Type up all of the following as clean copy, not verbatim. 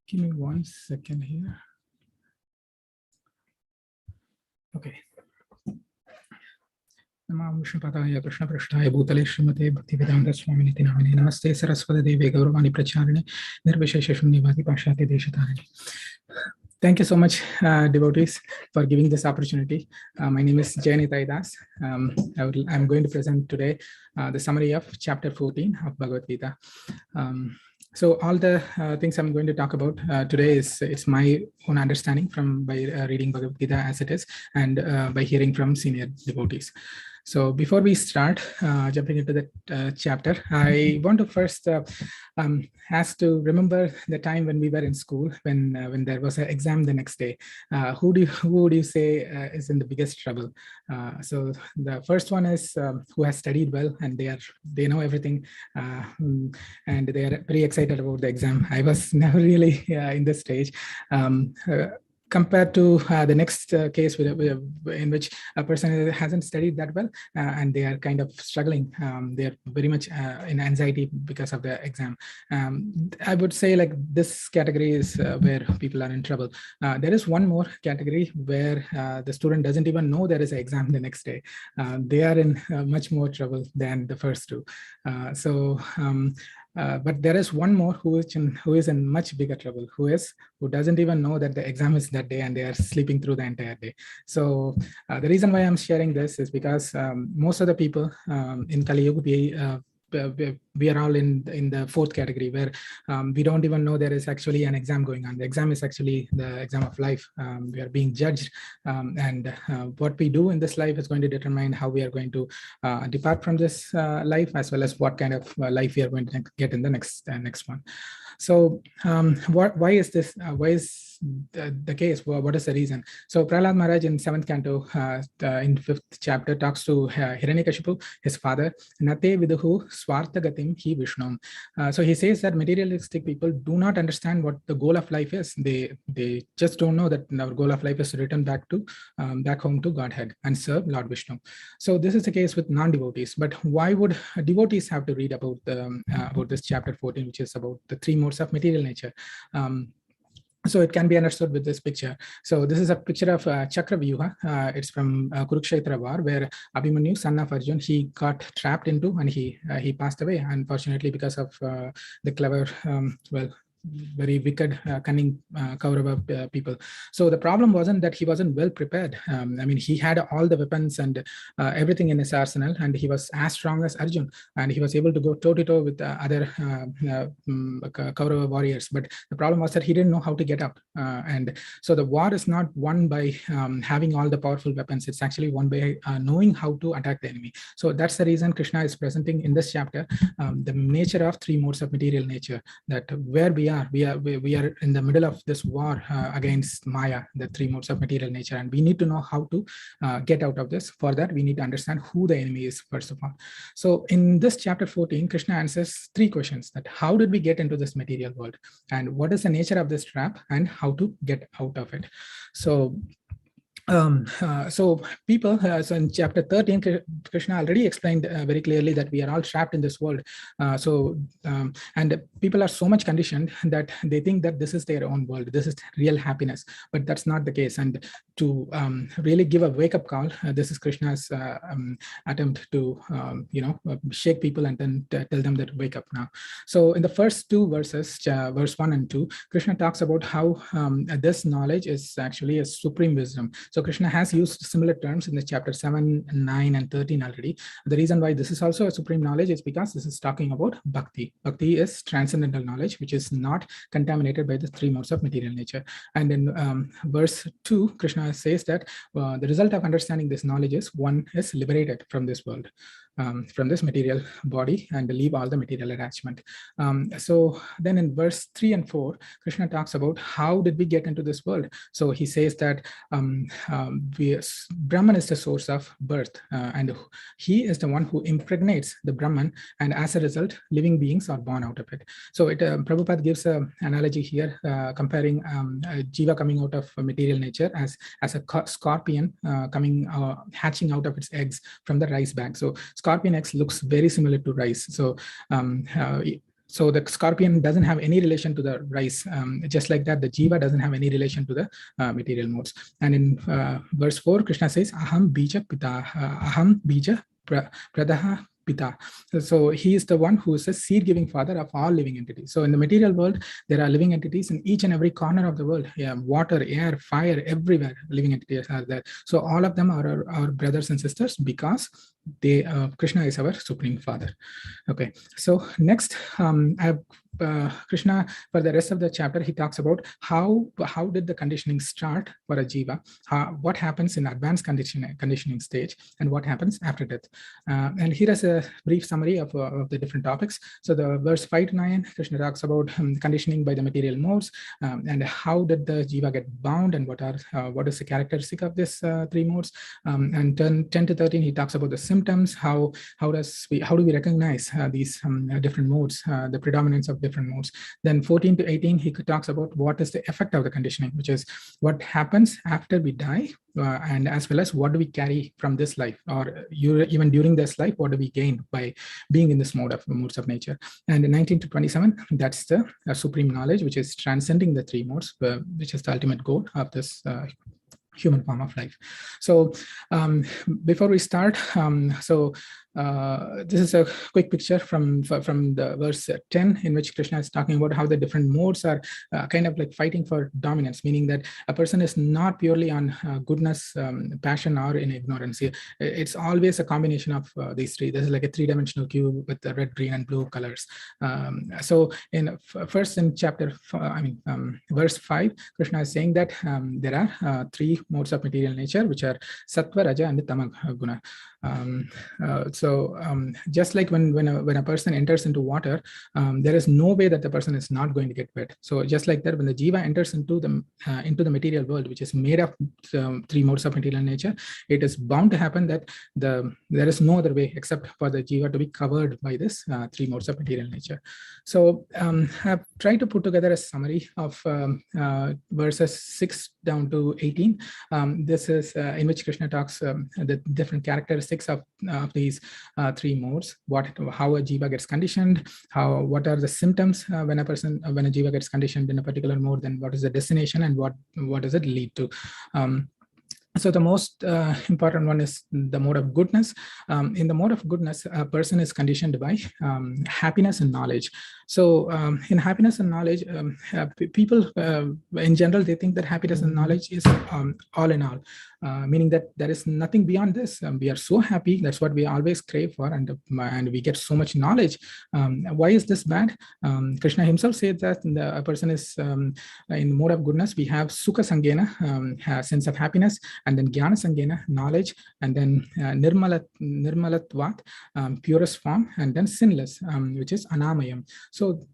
Give me 1 second here. Okay. Namo Vishnupadaya Krishna Prasthaya Bhutale Srimate Bhaktivedanta Swaminiti Namine Namaste Saraswati Devi Gauravani Pracharine Nirvishesha Shunyavadi Pashati Deshatharine. Thank you so much, devotees, for giving this opportunity. My name is Jayanita Das. I'm going to present today the summary of chapter 14 of Bhagavad Gita. So all the things I'm going to talk about today it's my own understanding from by reading Bhagavad Gita as it is, and by hearing from senior devotees. So before we start jumping into the chapter, I want to first ask to remember the time when we were in school, when there was an exam the next day. Who would you say is in the biggest trouble? So the first one is who has studied well and they know everything, and they are very excited about the exam. I was never really in this stage. Compared to the next case in which a person hasn't studied that well and they are kind of struggling. They are very much in anxiety because of the exam. I would say like this category is where people are in trouble. There is one more category where the student doesn't even know there is an exam the next day. They are in much more trouble than the first two. But there is one more who is in much bigger trouble, who doesn't even know that the exam is that day and they are sleeping through the entire day. So the reason why I'm sharing this is because most of the people in Kali Yuga, we are all in the fourth category where we don't even know there is actually an exam going on. The exam is actually the exam of life. We are being judged, and what we do in this life is going to determine how we are going to depart from this life, as well as what kind of life we are going to get in the next one. So why is this? Why is the case? What is the reason? So Prahlad Maharaj in 7th canto, in 5th chapter, talks to Hiranyakashipu, his father. Nate viduhu swartha gatim hi Vishnum. So he says that materialistic people do not understand what the goal of life is. They just don't know that our goal of life is to return back home to Godhead and serve Lord Vishnu. So this is the case with non-devotees. But why would devotees have to read about this chapter 14, which is about the 3 modes of material nature? So it can be understood with this picture. So this is a picture of Chakra Vyuha. It's from Kurukshetra war, where Abhimanyu, son of Arjun, he got trapped into and he passed away, unfortunately, because of the clever, very wicked, cunning Kaurava people. So the problem wasn't that he wasn't well prepared. I mean, he had all the weapons and everything in his arsenal, and he was as strong as Arjun, and he was able to go toe-to-toe with other Kaurava warriors. But the problem was that he didn't know how to get up. And so the war is not won by having all the powerful weapons. It's actually won by knowing how to attack the enemy. So that's the reason Krishna is presenting in this chapter the nature of 3 modes of material nature, that where we are in the middle of this war against Maya, the 3 modes of material nature, and we need to know how to get out of this. For that, we need to understand who the enemy is, first of all. So in this chapter 14, Krishna answers 3 questions: that how did we get into this material world, and what is the nature of this trap, and how to get out of it. So people, so in chapter 13, Krishna already explained very clearly that we are all trapped in this world. And people are so much conditioned that they think that this is their own world, this is real happiness, but that's not the case. And to really give a wake-up call, this is Krishna's attempt to shake people and then tell them that wake up now. So in the first 2 verses, verse 1 and 2, Krishna talks about how this knowledge is actually a supreme wisdom. So Krishna has used similar terms in the chapter 7, 9, and 13 already. The reason why this is also a supreme knowledge is because this is talking about bhakti. Bhakti is transcendental knowledge, which is not contaminated by the 3 modes of material nature. And in verse 2, Krishna says that the result of understanding this knowledge is one is liberated from this world, from this material body, and leave all the material attachment. So then in verse 3 and 4, Krishna talks about how did we get into this world. So he says that Brahman is the source of birth, and he is the one who impregnates the Brahman, and as a result, living beings are born out of it. So Prabhupada gives an analogy here, comparing Jiva coming out of material nature as a scorpion hatching out of its eggs from the rice bag. So scorpion eggs looks very similar to rice. So So the scorpion doesn't have any relation to the rice. Just like that, the jiva doesn't have any relation to the material modes. And in verse 4, Krishna says, Aham bija pita, Aham bija pradaha pita. So he is the one who is a seed-giving father of all living entities. So in the material world, there are living entities in each and every corner of the world. Yeah, water, air, fire, everywhere living entities are there. So all of them are our brothers and sisters because they Krishna is our supreme father. Okay, so next I have Krishna, for the rest of the chapter, he talks about how did the conditioning start for a jiva, what happens in advanced conditioning stage, and what happens after death. And here is a brief summary of the different topics. So the verse 5 to 9, Krishna talks about conditioning by the material modes, and how did the jiva get bound, and what is the characteristic of this three modes. And 10 to 13, he talks about the symptoms, how do we recognize these different modes, the predominance of different modes. Then 14 to 18, he talks about what is the effect of the conditioning, which is what happens after we die, and as well as what do we carry from this life, or even during this life, what do we gain by being in this modes of nature. And in 19 to 27, that's the supreme knowledge, which is transcending the three modes, which is the ultimate goal of this human form of life. So before we start, this is a quick picture from the verse 10, in which Krishna is talking about how the different modes are kind of like fighting for dominance, meaning that a person is not purely on goodness, passion, or in ignorance. It's always a combination of these three. This is like a three-dimensional cube with the red, green, and blue colors. So first in chapter, verse 5, Krishna is saying that there are three modes of material nature, which are sattva, raja, and tama guna. Just like when a person enters into water, there is no way that the person is not going to get wet. So just like that, when the jiva enters into the material world, which is made of three modes of material nature, it is bound to happen that there is no other way except for the jiva to be covered by this three modes of material nature. So I've tried to put together a summary of verses 6 down to 18. This is in which Krishna talks the different characteristics of these three modes, how a jiva gets conditioned, what are the symptoms when a jiva gets conditioned in a particular mode, then what is the destination, and what does it lead to. So the most important one is the mode of goodness. In the mode of goodness, a person is conditioned by happiness and knowledge. So in happiness and knowledge, people in general, they think that happiness and knowledge is all in all, meaning that there is nothing beyond this. We are so happy, that's what we always crave for, and we get so much knowledge. Why is this bad? Krishna himself said that a person is in the mode of goodness. We have sukha sangena, sense of happiness, and then jnana sangena, knowledge, and then nirmalatvat, purest form, and then sinless, which is anamayam. So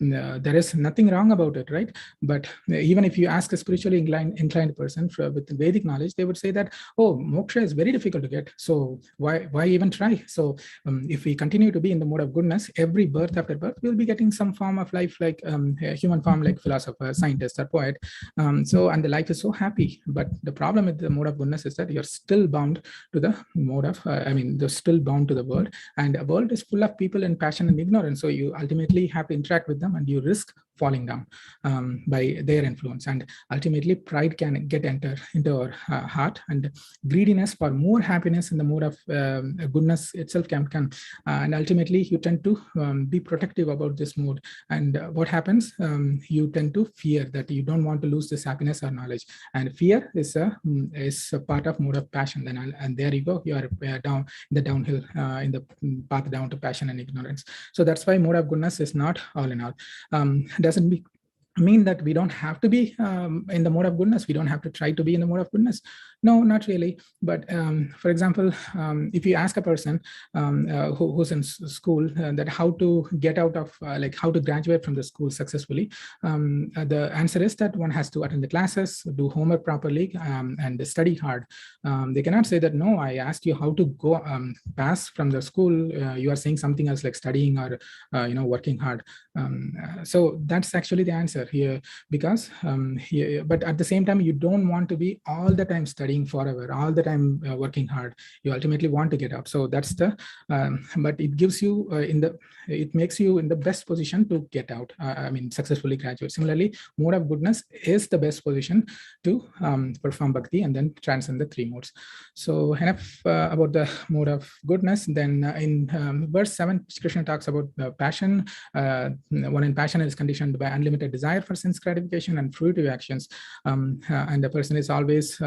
there is nothing wrong about it, right? But even if you ask a spiritually inclined person with Vedic knowledge, they would say that, oh, moksha is very difficult to get, so why even try? So if we continue to be in the mode of goodness, every birth after birth, we'll be getting some form of life, like a human form, like philosopher, scientist, or poet. And the life is so happy. But the problem with the mode of goodness is that you're still bound to the mode of, they're still bound to the world, and the world is full of people in passion and ignorance. So you ultimately have to interact with them, and you risk falling down by their influence. And ultimately, pride can enter into our heart, and greediness for more happiness in the mode of goodness itself can come. And ultimately, you tend to be protective about this mode. And what happens? You tend to fear that you don't want to lose this happiness or knowledge. And fear is a part of mode of passion. And there you go. You are down in the downhill, in the path down to passion and ignorance. So that's why mode of goodness is not all in all. Doesn't mean that we don't have to be in the mode of goodness. We don't have to try to be in the mode of goodness. No, not really. But for example, if you ask a person who's in school that how to get out of, how to graduate from the school successfully, the answer is that one has to attend the classes, do homework properly, and study hard. They cannot say that, no, I asked you how to go pass from the school. You are saying something else like studying or working hard. So that's actually the answer. lesser here, because but at the same time, you don't want to be all the time studying forever, all the time working hard. You ultimately want to get up. So that's the but it gives you it makes you in the best position to get out, successfully graduate. Similarly, mode of goodness is the best position to perform bhakti and then transcend the three modes. So enough about the mode of goodness. Then in verse 7, Krishna talks about passion. One in passion is conditioned by unlimited desire for sense gratification and fruitive actions, and the person is always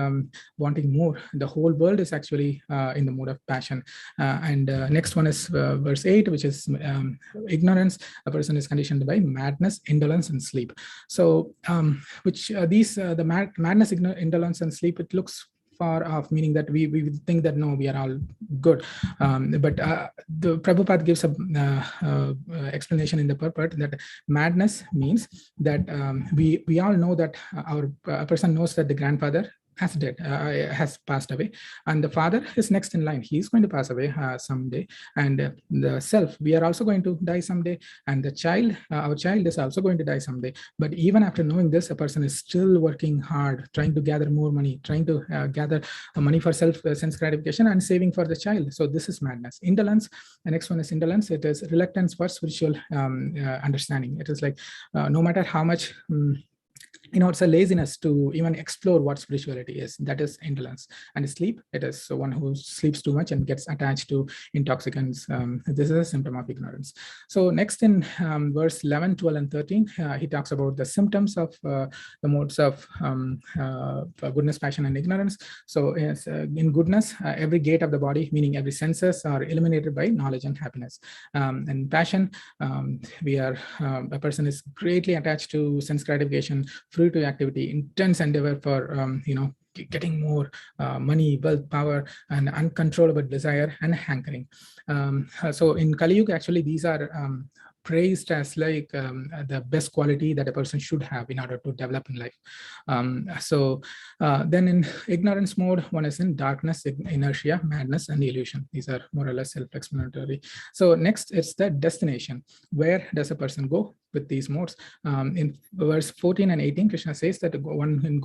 wanting more. The whole world is actually in the mode of passion. And next one is verse 8, which is ignorance. A person is conditioned by madness, indolence, and sleep. So the madness, indolence, and sleep, it looks far off, meaning that we think that no, we are all good, but the Prabhupada gives a explanation in the purport that madness means that we all know that a person knows that the grandfather has passed away, and the father is next in line. He is going to pass away someday, and the self, we are also going to die someday, and the child, our child, is also going to die someday. But even after knowing this, a person is still working hard, trying to gather more money, trying to gather money for sense gratification and saving for the child. So this is madness. Indolence, the next one is indolence. It is reluctance for spiritual understanding. It is like no matter how much it's a laziness to even explore what spirituality is. That is indolence. And sleep, it is one who sleeps too much and gets attached to intoxicants. This is a symptom of ignorance. So next in verse 11, 12, and 13, he talks about the symptoms of the modes of goodness, passion, and ignorance. So in goodness, every gate of the body, meaning every senses, are eliminated by knowledge and happiness. And passion, a person is greatly attached to sense gratification, fruitive activity, intense endeavor for getting more money, wealth, power, and uncontrollable desire and hankering. So in Kali Yuga, actually, these are praised as like the best quality that a person should have in order to develop in life. Then in ignorance mode, one is in darkness, inertia, madness, and illusion. These are more or less self-explanatory. So next, it's the destination. Where does a person go with these modes? In verse 14 and 18, Krishna says that one in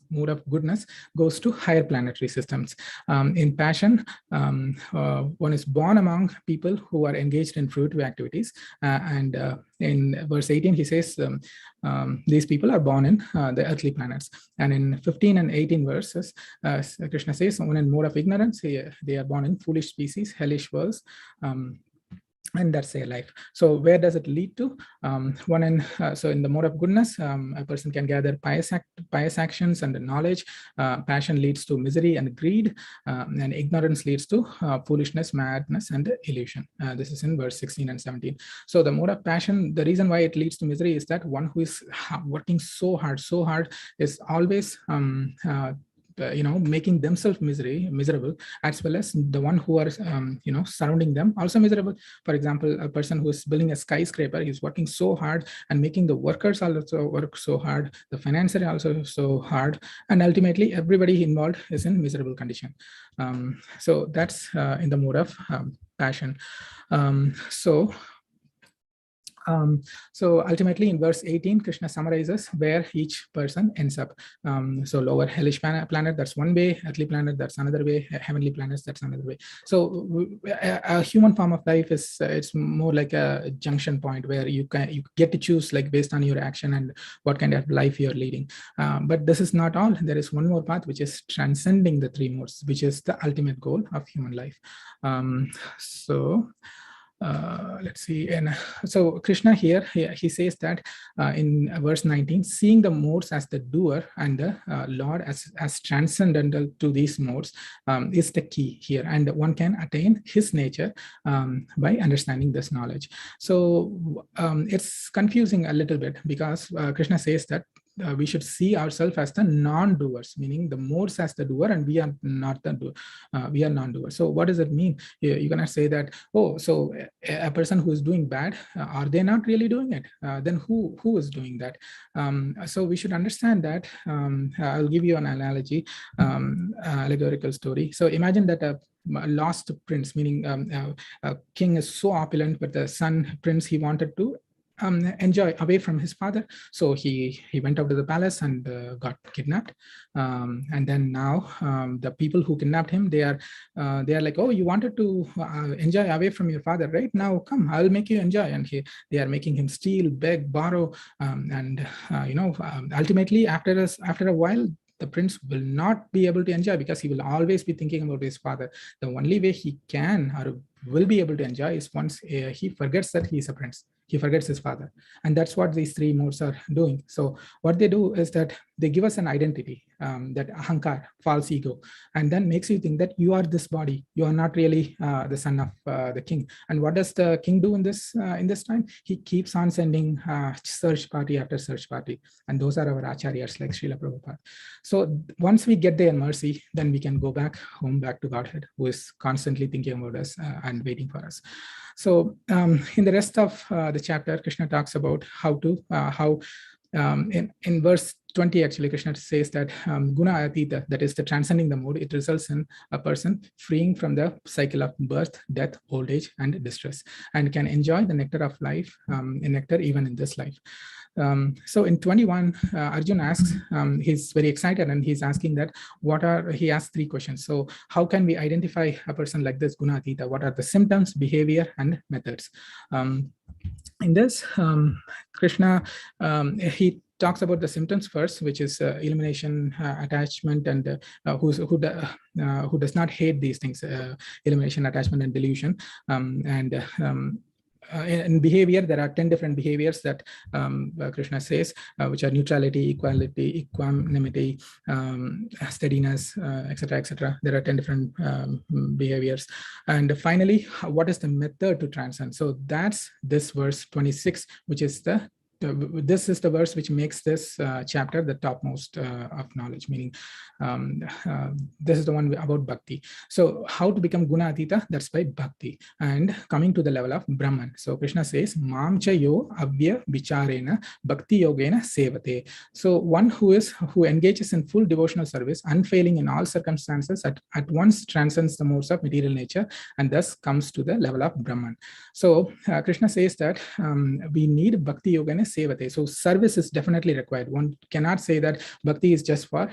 mode of goodness goes to higher planetary systems. In passion, one is born among people who are engaged in fruitive activities. And in verse 18, he says these people are born in the earthly planets. And in 15 and 18 verses, Krishna says, one in mode of ignorance, they are born in foolish species, hellish worlds, and that's their life. So where does it lead to? So in the mode of goodness, a person can gather pious actions and knowledge. Passion leads to misery and greed, and ignorance leads to foolishness, madness, and illusion. This is in verse 16 and 17. So the mode of passion, the reason why it leads to misery is that one who is working so hard is always making themselves miserable, as well as the one who are surrounding them also miserable. For example, a person who is building a skyscraper is working so hard and making the workers also work so hard, the financier also so hard, and ultimately everybody involved is in miserable condition. So that's in the mode of passion. So ultimately in verse 18, Krishna summarizes where each person ends up. So lower hellish planet, that's one way; earthly planet, that's another way; heavenly planets, that's another way. So a human form of life is it's more like a junction point where you get to choose, like, based on your action and what kind of life you're leading. But this is not all. There is one more path, which is transcending the three modes, which is the ultimate goal of human life. Let's see. And so Krishna here, he says that in verse 19, seeing the modes as the doer and the Lord as transcendental to these modes is the key here. And one can attain his nature by understanding this knowledge. So it's confusing a little bit, because Krishna says that we should see ourselves as the non-doers, meaning the modes as the doer, and we are not the doer. We are non-doers. So what does it mean? You cannot say that, oh, so a person who is doing bad, are they not really doing it? Then who is doing that? So we should understand that. I'll give you an analogy, allegorical story. So imagine that a lost prince, meaning a king is so opulent, but the son prince, he wanted to enjoy away from his father. So he went out to the palace and got kidnapped. And then now the people who kidnapped him, they are like, oh, you wanted to enjoy away from your father, right? Now come, I'll make you enjoy. And they are making him steal, beg, borrow, and ultimately after a while, the prince will not be able to enjoy because he will always be thinking about his father. The only way he can or will be able to enjoy is once he forgets that he is a prince. He forgets his father. And that's what these three modes are doing. So what they do is that they give us an identity, that ahankar, false ego, and then makes you think that you are this body. You are not really the son of the king. And what does the king do in this time? He keeps on sending search party after search party. And those are our acharyas like Srila Prabhupada. So once we get their mercy, then we can go back home, back to Godhead, who is constantly thinking about us and waiting for us. So in the rest of the chapter, Krishna talks about in verse 20, actually, Krishna says that guna atita, that is the transcending the mode, it results in a person freeing from the cycle of birth, death, old age, and distress, and can enjoy the nectar of life, in nectar even in this life. So in 21, Arjun asks, he's very excited and he's asking that he asks three questions. So how can we identify a person like this, guna atita? What are the symptoms, behavior, and methods? In this, Krishna, he talks about the symptoms first, which is elimination, attachment, and who does not hate these things, elimination, attachment, and delusion. In behavior, there are 10 different behaviors that Krishna says, which are neutrality, equality, equanimity, steadiness, etc., etc. There are 10 different behaviors. And finally, what is the method to transcend? So that's this verse 26, which is this is the verse which makes this chapter the topmost of knowledge, meaning this is the one about bhakti. So how to become guna atita? That's by bhakti and coming to the level of Brahman. So Krishna says, Mam cha yo avya vicharena bhakti yogena sevate. So one who engages in full devotional service, unfailing in all circumstances, at once transcends the modes of material nature and thus comes to the level of Brahman. So Krishna says that we need bhakti yogena sevate. So service is definitely required. One cannot say that bhakti is just for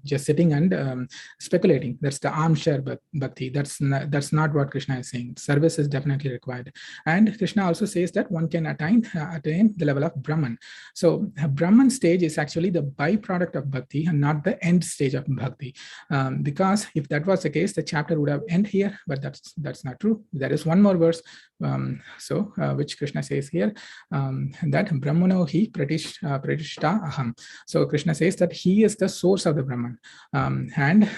just sitting and speculating. That's the armchair bhakti. That's not what Krishna is saying. Service is definitely required. And Krishna also says that one can attain the level of Brahman. So Brahman stage is actually the byproduct of bhakti and not the end stage of bhakti. Because if that was the case, the chapter would have ended here, but that's not true. There is one more verse, which Krishna says here, that Brahmano hi pratishta aham. So Krishna says that he is the source of the Brahman, and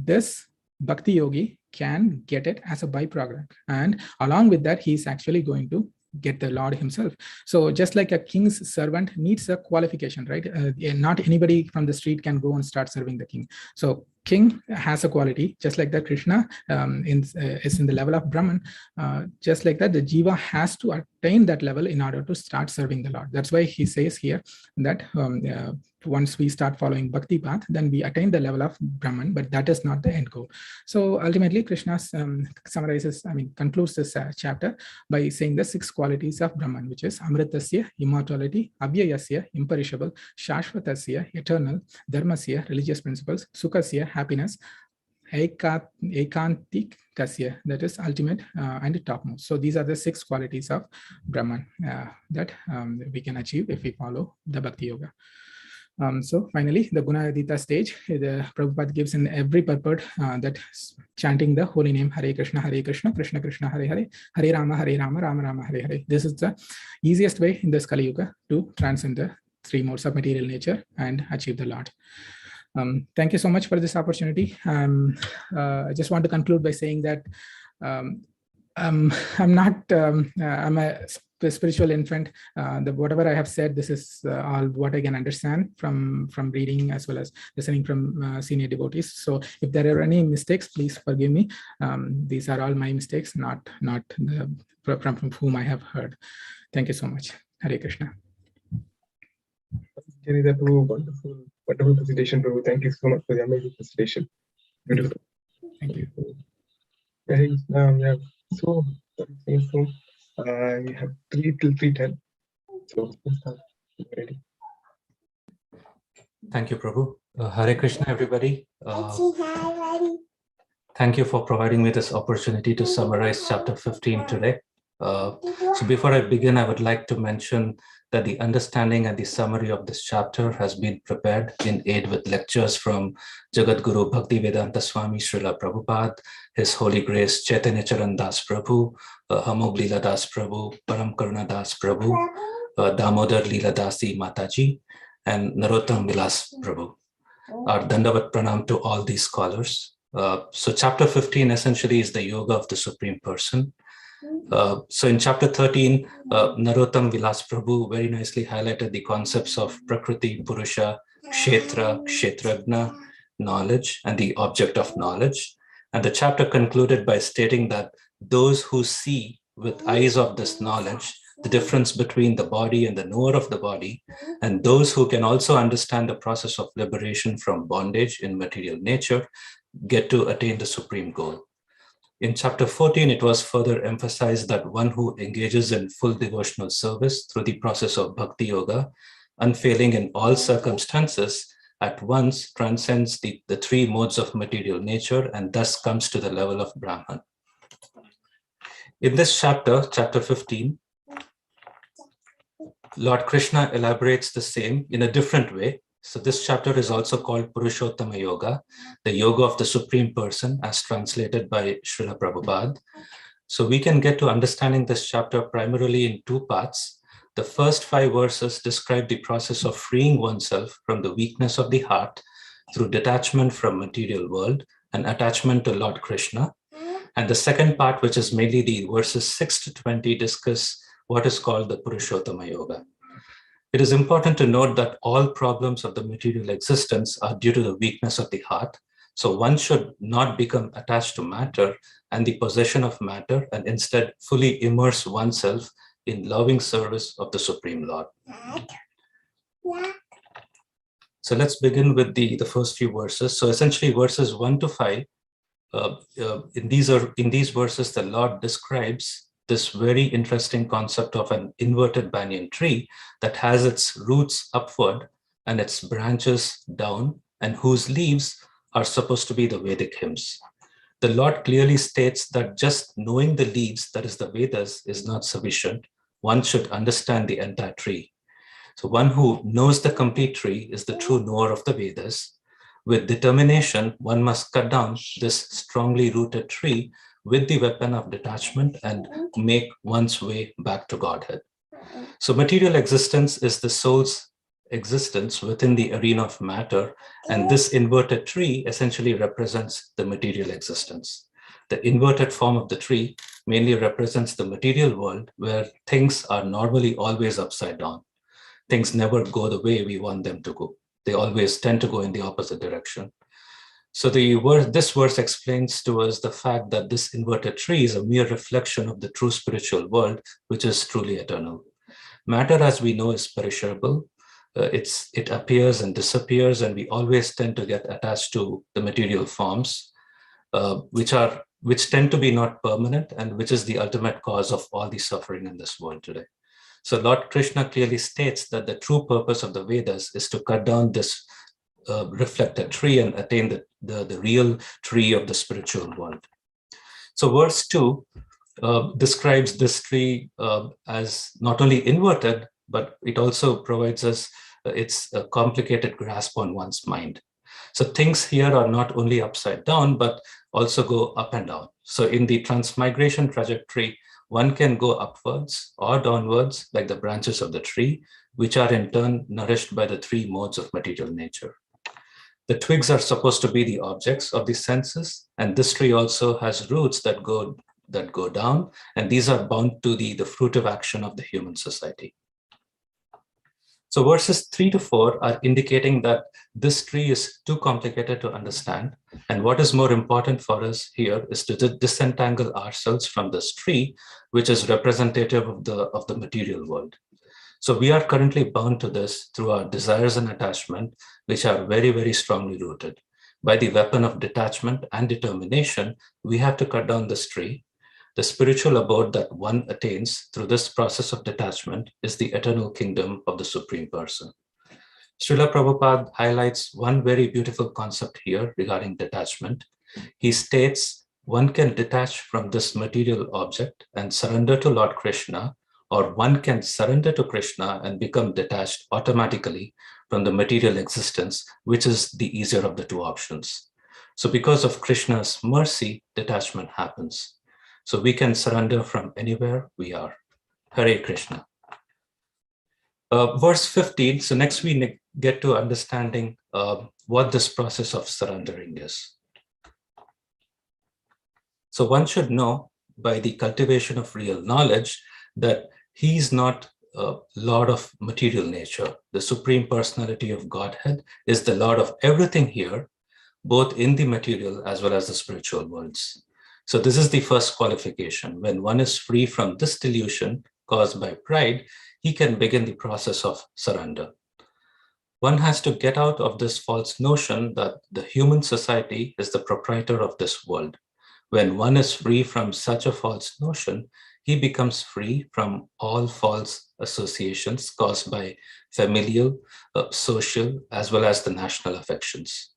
this bhakti yogi can get it as a byproduct, and along with that he is actually going to get the Lord himself. So just like a king's servant needs a qualification, right? Not anybody from the street can go and start serving the king. So king has a quality, just like that Krishna is in the level of Brahman. Just like that, the jiva has to attain that level in order to start serving the Lord. That's why he says here that once we start following bhakti path, then we attain the level of Brahman, but that is not the end goal. So ultimately, Krishna concludes this chapter by saying the 6 qualities of Brahman, which is Amritasya, immortality, Avyayasya, imperishable, Shashvatasya, eternal, Dharmasya, religious principles, Sukasya, happiness, Ekantik Kasya, that is ultimate and topmost. So these are the 6 qualities of Brahman that we can achieve if we follow the Bhakti Yoga. So finally, the Gunadita stage, the Prabhupada gives in every purport that chanting the holy name Hare Krishna, Krishna Krishna, Hare Hare, Hare Rama, Rama Rama, Hare Hare. This is the easiest way in this Kali Yuga to transcend the 3 modes of material nature and achieve the Lord. Thank you so much for this opportunity. I just want to conclude by saying that I'm a spiritual infant. Whatever I have said, this is all what I can understand from reading as well as listening from senior devotees. So if there are any mistakes, please forgive me. These are all my mistakes, not from whom I have heard. Thank you so much. Hare Krishna. Wonderful presentation, Prabhu. Thank you so much for the amazing presentation. Beautiful. Thank you. Yeah. So we have 3 till 3:10. So we'll start. Ready? Thank you, Prabhu. Hare Krishna, everybody. Thank you for providing me this opportunity to summarize chapter 15 today. So before I begin, I would like to mention that the understanding and the summary of this chapter has been prepared in aid with lectures from Jagat Guru Bhaktivedanta Swami Srila Prabhupada, His Holy Grace Chaitanya Charan Das Prabhu, Hamog Leela Das Prabhu, Param Karuna Das Prabhu, Damodar Leela Dasi Mataji, and Narottam Vilas Prabhu. Our Dandavat Pranam to all these scholars. So chapter 15 essentially is the yoga of the Supreme Person. So in chapter 13, Narottam Vilas Prabhu very nicely highlighted the concepts of Prakriti, Purusha, Kshetra, Kshetragna, knowledge, and the object of knowledge. And the chapter concluded by stating that those who see with eyes of this knowledge the difference between the body and the knower of the body, and those who can also understand the process of liberation from bondage in material nature, get to attain the supreme goal. In chapter 14, it was further emphasized that one who engages in full devotional service through the process of bhakti yoga, unfailing in all circumstances, at once transcends the three modes of material nature and thus comes to the level of Brahman. In this chapter, chapter 15, Lord Krishna elaborates the same in a different way. So this chapter is also called Purushwatam Yoga, the yoga of the Supreme Person, as translated by Srila Prabhupada. So we can get to understanding this chapter primarily in two parts. The first 5 verses describe the process of freeing oneself from the weakness of the heart through detachment from material world and attachment to Lord Krishna. And the second part, which is mainly the verses 6 to 20, discuss what is called the Purushottam Yoga. It is important to note that all problems of the material existence are due to the weakness of the heart. So one should not become attached to matter and the possession of matter, and instead fully immerse oneself in loving service of the Supreme Lord. So let's begin with the first few verses. So essentially verses 1 to 5, in these verses, the Lord describes this very interesting concept of an inverted banyan tree that has its roots upward and its branches down, and whose leaves are supposed to be the Vedic hymns. The Lord clearly states that just knowing the leaves, that is the Vedas, is not sufficient. One should understand the entire tree. So one who knows the complete tree is the true knower of the Vedas. With determination, one must cut down this strongly rooted tree with the weapon of detachment and make one's way back to Godhead. So material existence is the soul's existence within the arena of matter, and this inverted tree essentially represents the material existence. The inverted form of the tree mainly represents the material world, where things are normally always upside down. Things never go the way we want them to go. They always tend to go in the opposite direction. So this verse explains to us the fact that this inverted tree is a mere reflection of the true spiritual world, which is truly eternal. Matter, as we know, is perishable. It appears and disappears, and we always tend to get attached to the material forms, which tend to be not permanent, and which is the ultimate cause of all the suffering in this world today. So Lord Krishna clearly states that the true purpose of the Vedas is to cut down this reflected tree and attain the real tree of the spiritual world. So verse 2 describes this tree as not only inverted, but it also provides us its complicated grasp on one's mind. So things here are not only upside down, but also go up and down. So in the transmigration trajectory, one can go upwards or downwards like the branches of the tree, which are in turn nourished by the 3 modes of material nature. The twigs are supposed to be the objects of the senses, and this tree also has roots that go down, and these are bound to the fruitive action of the human society. So verses 3 to 4 are indicating that this tree is too complicated to understand, and what is more important for us here is to disentangle ourselves from this tree, which is representative of the material world. So we are currently bound to this through our desires and attachment, which are very, very strongly rooted. By the weapon of detachment and determination, we have to cut down this tree. The spiritual abode that one attains through this process of detachment is the eternal kingdom of the Supreme Person. Srila Prabhupada highlights one very beautiful concept here regarding detachment. He states one can detach from this material object and surrender to Lord Krishna, or one can surrender to Krishna and become detached automatically from the material existence, which is the easier of the two options. So because of Krishna's mercy, detachment happens. So we can surrender from anywhere we are. Hare Krishna. Verse 15, so next we get to understanding what this process of surrendering is. So one should know by the cultivation of real knowledge that he is not Lord of material nature. The Supreme Personality of Godhead is the Lord of everything here, both in the material as well as the spiritual worlds. So this is the first qualification. When one is free from this delusion caused by pride, he can begin the process of surrender. One has to get out of this false notion that the human society is the proprietor of this world. When one is free from such a false notion, he becomes free from all false associations caused by familial, social, as well as the national affections.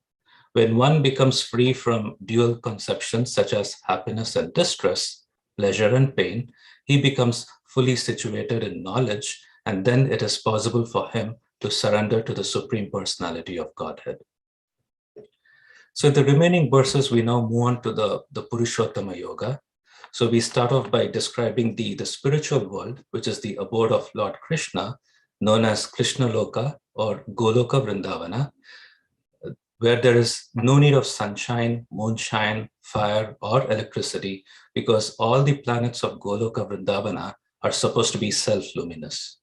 When one becomes free from dual conceptions such as happiness and distress, pleasure and pain, he becomes fully situated in knowledge, and then it is possible for him to surrender to the Supreme Personality of Godhead. So in the remaining verses, we now move on to the Purushwatam Yoga. So we start off by describing the spiritual world, which is the abode of Lord Krishna, known as Krishna Loka or Goloka Vrindavana, where there is no need of sunshine, moonshine, fire, or electricity, because all the planets of Goloka Vrindavana are supposed to be self-luminous.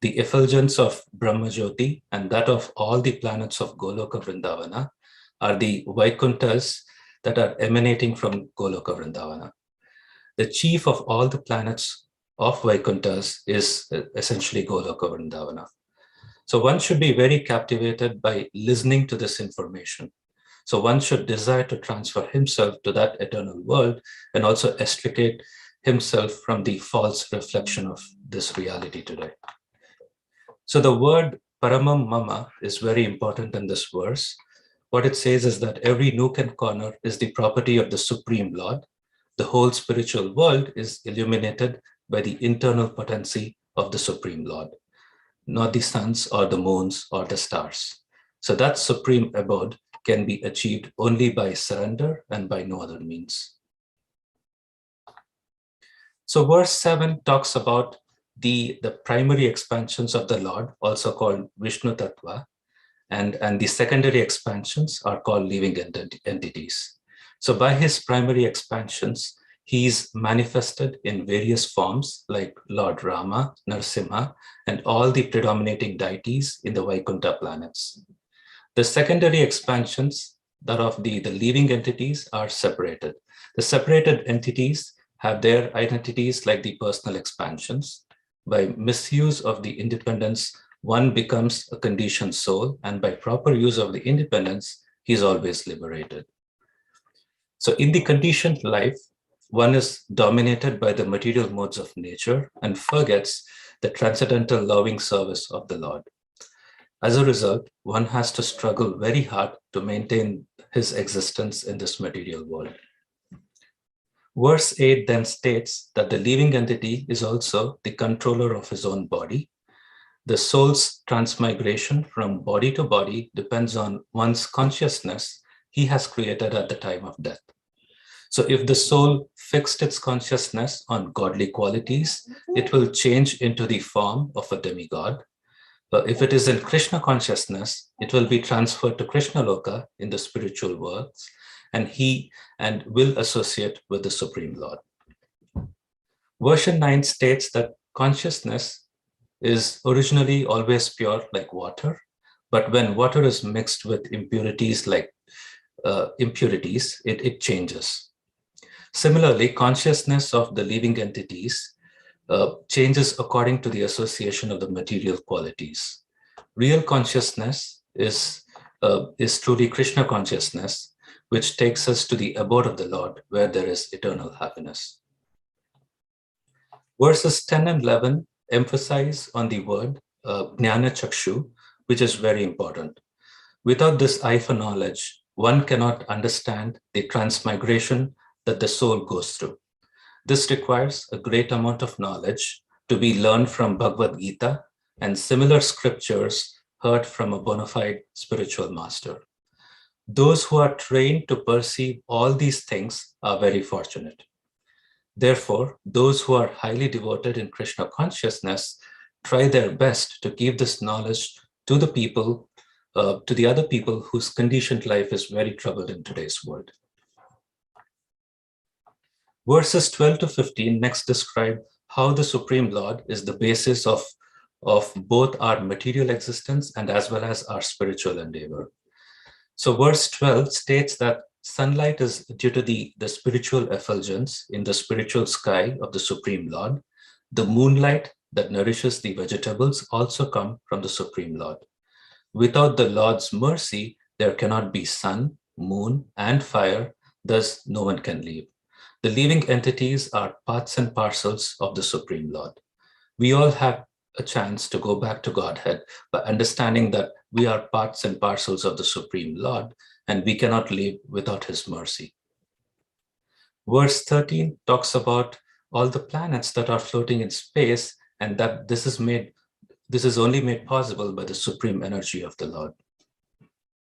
The effulgence of Brahmajyoti and that of all the planets of Goloka Vrindavana are the Vaikunthas that are emanating from Goloka Vrindavana. The chief of all the planets of Vaikunthas is essentially Goloka Vrindavana. So one should be very captivated by listening to this information. So one should desire to transfer himself to that eternal world and also extricate himself from the false reflection of this reality today. So the word Paramam Mama is very important in this verse. What it says is that every nook and corner is the property of the Supreme Lord. The whole spiritual world is illuminated by the internal potency of the Supreme Lord, not the suns or the moons or the stars. So that supreme abode can be achieved only by surrender and by no other means. So verse 7 talks about the primary expansions of the Lord, also called Vishnu Tattva, and the secondary expansions are called living entities. So by his primary expansions, he is manifested in various forms like Lord Rama, Narasimha, and all the predominating deities in the Vaikuntha planets. The secondary expansions, that of the living entities, are separated. The separated entities have their identities like the personal expansions. By misuse of the independence, one becomes a conditioned soul, and by proper use of the independence, he is always liberated. So in the conditioned life, one is dominated by the material modes of nature and forgets the transcendental loving service of the Lord. As a result, one has to struggle very hard to maintain his existence in this material world. Verse 8 then states that the living entity is also the controller of his own body. The soul's transmigration from body to body depends on one's consciousness he has created at the time of death. So if the soul fixed its consciousness on godly qualities, it will change into the form of a demigod. But if it is in Krishna consciousness, it will be transferred to Krishna Loka in the spiritual worlds, and will associate with the Supreme Lord. Version 9 states that consciousness is originally always pure like water, but when water is mixed with impurities like impurities, it changes. Similarly, consciousness of the living entities changes according to the association of the material qualities. Real consciousness is truly Krishna consciousness, which takes us to the abode of the Lord, where there is eternal happiness. Verses 10 and 11 emphasize on the word Jnana Chakshu, which is very important. Without this eye for knowledge, one cannot understand the transmigration that the soul goes through. This requires a great amount of knowledge to be learned from Bhagavad Gita and similar scriptures heard from a bona fide spiritual master. Those who are trained to perceive all these things are very fortunate. Therefore, those who are highly devoted in Krishna consciousness try their best to give this knowledge to the people, to the other people whose conditioned life is very troubled in today's world. Verses 12 to 15 next describe how the Supreme Lord is the basis of both our material existence and as well as our spiritual endeavor. So verse 12 states that sunlight is due to the spiritual effulgence in the spiritual sky of the Supreme Lord. The moonlight that nourishes the vegetables also come from the Supreme Lord. Without the Lord's mercy, there cannot be sun, moon, and fire, thus no one can live. The living entities are parts and parcels of the Supreme Lord. We all have a chance to go back to Godhead by understanding that we are parts and parcels of the Supreme Lord, and we cannot live without his mercy. Verse 13 talks about all the planets that are floating in space, and that this is only made possible by the supreme energy of the Lord.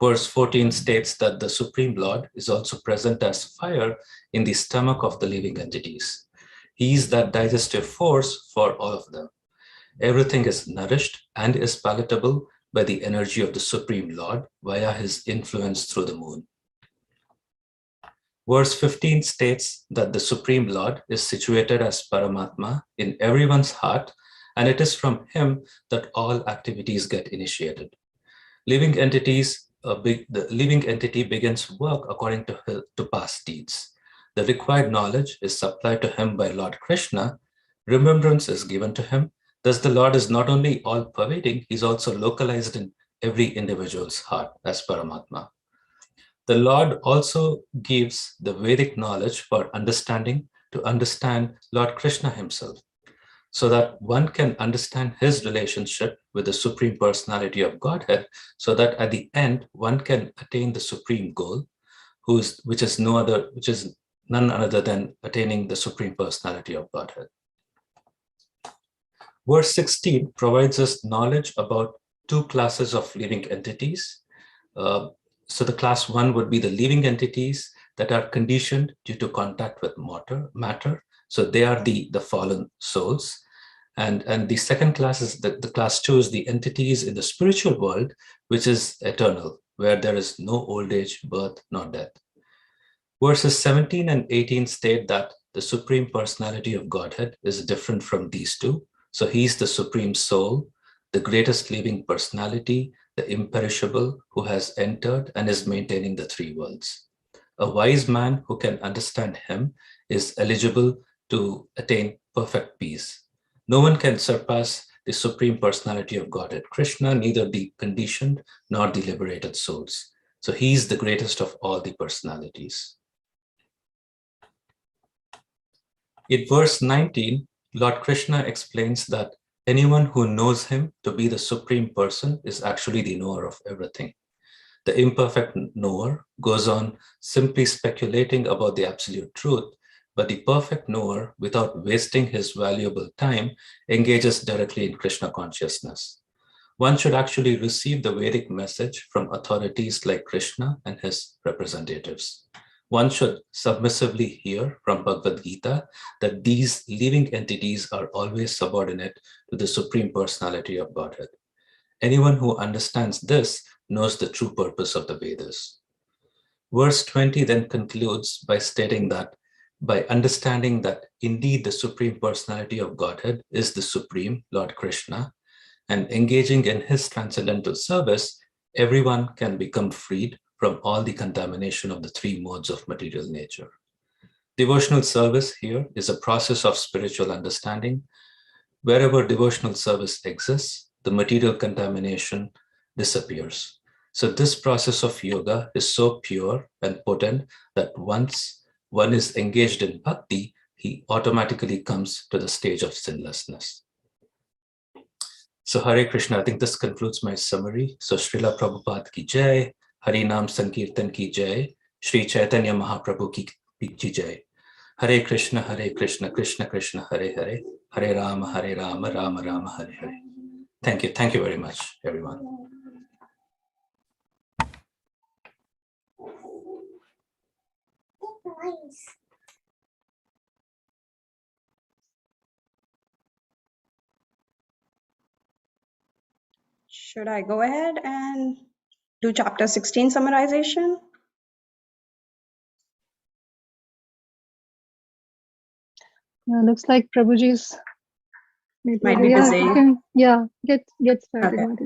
Verse 14 states that the Supreme Lord is also present as fire in the stomach of the living entities. He is that digestive force for all of them. Everything is nourished and is palatable by the energy of the Supreme Lord via his influence through the moon. Verse 15 states that the Supreme Lord is situated as Paramatma in everyone's heart, and it is from him that all activities get initiated. The living entity begins work according to past deeds. The required knowledge is supplied to him by Lord Krishna. Remembrance is given to him. Thus, the Lord is not only all-pervading, he's also localized in every individual's heart as Paramatma. The Lord also gives the Vedic knowledge for understanding to understand Lord Krishna himself, so that one can understand his relationship with the Supreme Personality of Godhead, so that at the end, one can attain the supreme goal, which is none other than attaining the Supreme Personality of Godhead. Verse 16 provides us knowledge about two classes of living entities. So the class one would be the living entities that are conditioned due to contact with matter. So they are the fallen souls. And the second class is the class two is the entities in the spiritual world, which is eternal, where there is no old age, birth, nor death. Verses 17 and 18 state that the Supreme Personality of Godhead is different from these two. So he's the Supreme Soul, the greatest living personality, the imperishable, who has entered and is maintaining the three worlds. A wise man who can understand him is eligible to attain perfect peace. No one can surpass the Supreme Personality of Godhead, Krishna, neither the conditioned nor the liberated souls. So he's the greatest of all the personalities. In verse 19, Lord Krishna explains that anyone who knows him to be the Supreme Person is actually the knower of everything. The imperfect knower goes on simply speculating about the absolute truth, but the perfect knower, without wasting his valuable time, engages directly in Krishna consciousness. One should actually receive the Vedic message from authorities like Krishna and his representatives. One should submissively hear from Bhagavad Gita that these living entities are always subordinate to the Supreme Personality of Godhead. Anyone who understands this knows the true purpose of the Vedas. Verse 20 then concludes by stating that by understanding that indeed the Supreme Personality of Godhead is the Supreme Lord Krishna, and engaging in his transcendental service, everyone can become freed from all the contamination of the three modes of material nature. Devotional service here is a process of spiritual understanding. Wherever devotional service exists, the material contamination disappears. So this process of yoga is so pure and potent that once one is engaged in bhakti, he automatically comes to the stage of sinlessness. So Hare Krishna, I think this concludes my summary. So Srila Prabhupada ki jai, Hari Nam Sankirtan ki jai, Sri Chaitanya Mahaprabhu ki jai. Hare Krishna, Krishna Krishna, Hare Hare, Hare Rama, Rama Rama, Hare Hare. Thank you very much, everyone. Should I go ahead and do chapter 16 summarization? Looks like Prabhuji's Might be busy. Get started.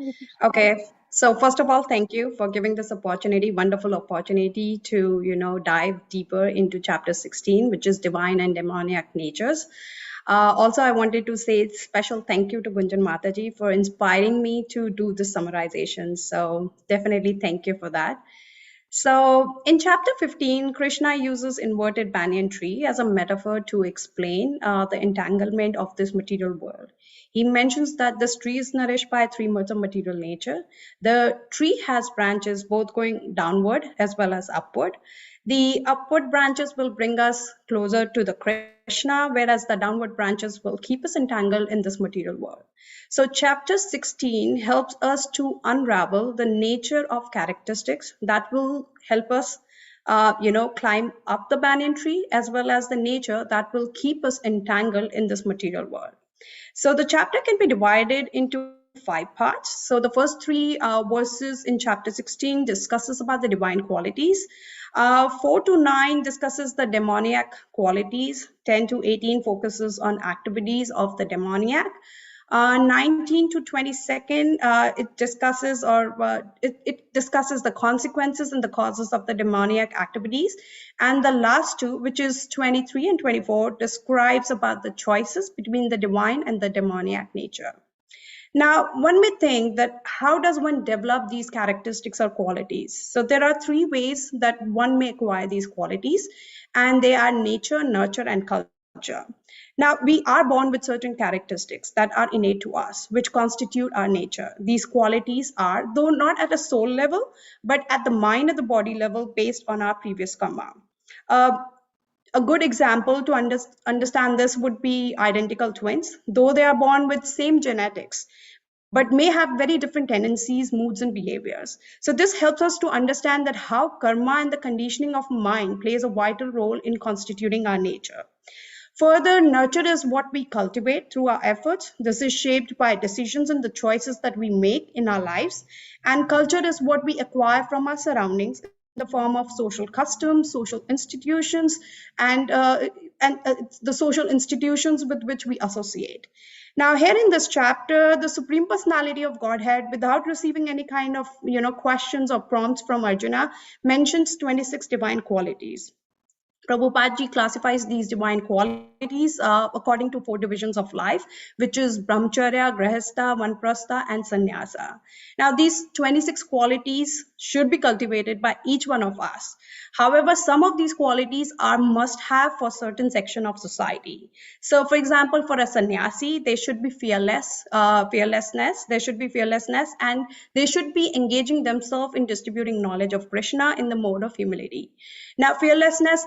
Okay. Okay. So first of all, thank you for giving this opportunity, wonderful opportunity to, dive deeper into chapter 16, which is divine and demoniac natures. Also, I wanted to say special thank you to Gunjan Mataji for inspiring me to do this summarization. So definitely thank you for that. So in chapter 15, Krishna uses inverted banyan tree as a metaphor to explain the entanglement of this material world. He mentions that this tree is nourished by three modes of material nature. The tree has branches both going downward as well as upward. The upward branches will bring us closer to the Krishna, whereas the downward branches will keep us entangled in this material world. So chapter 16 helps us to unravel the nature of characteristics that will help us climb up the banyan tree, as well as the nature that will keep us entangled in this material world. So the chapter can be divided into 5 parts. So the first 3 verses in chapter 16 discusses about the divine qualities. 4 to 9 discusses the demoniac qualities. 10 to 18 focuses on activities of the demoniac. 19 to 22nd, it discusses it discusses the consequences and the causes of the demoniac activities. And the last 2, which is 23 and 24, describes about the choices between the divine and the demoniac nature. Now, one may think that how does one develop these characteristics or qualities? So there are 3 ways that one may acquire these qualities, and they are nature, nurture, and culture. Now, we are born with certain characteristics that are innate to us, which constitute our nature. These qualities are, though not at a soul level, but at the mind and the body level based on our previous karma. A good example to understand this would be identical twins, though they are born with same genetics, but may have very different tendencies, moods, and behaviors. So this helps us to understand that how karma and the conditioning of mind plays a vital role in constituting our nature. Further, nurture is what we cultivate through our efforts. This is shaped by decisions and the choices that we make in our lives. And culture is what we acquire from our surroundings in the form of social customs, social institutions, and the social institutions with which we associate. Now, here in this chapter, the Supreme Personality of Godhead, without receiving any kind of questions or prompts from Arjuna, mentions 26 divine qualities. Prabhupada ji classifies these divine qualities according to 4 divisions of life, which is brahmacharya, grahastha, vanprastha, and sannyasa. Now, these 26 qualities should be cultivated by each one of us. However, some of these qualities are must-have for certain section of society. So, for example, for a sannyasi, they should be fearlessness. There should be fearlessness, and they should be engaging themselves in distributing knowledge of Krishna in the mode of humility. Now, fearlessness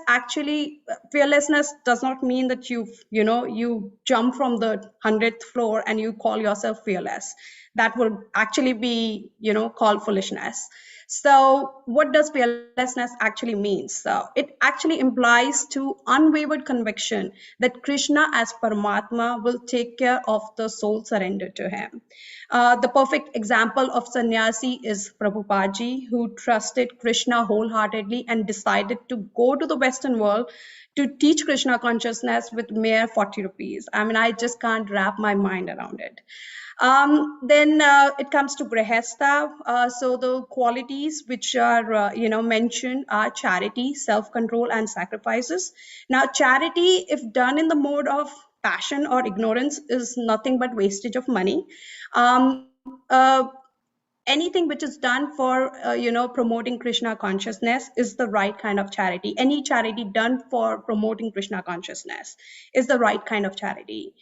does not mean that you jump from the 100th floor and you call yourself fearless. That would actually be, called foolishness. So what does fearlessness actually mean? So it actually implies to unwavered conviction that Krishna as Paramatma will take care of the soul surrendered to him. The perfect example of sannyasi is Prabhupada ji, who trusted Krishna wholeheartedly and decided to go to the Western world to teach Krishna consciousness with mere 40 rupees. I mean, I just can't wrap my mind around it. Then it comes to grahastha. So the qualities which are mentioned are charity, self-control, and sacrifices. Now, charity, if done in the mode of passion or ignorance, is nothing but wastage of money. anything which is done for promoting Krishna consciousness is the right kind of charity. Any charity done for promoting Krishna consciousness is the right kind of charity.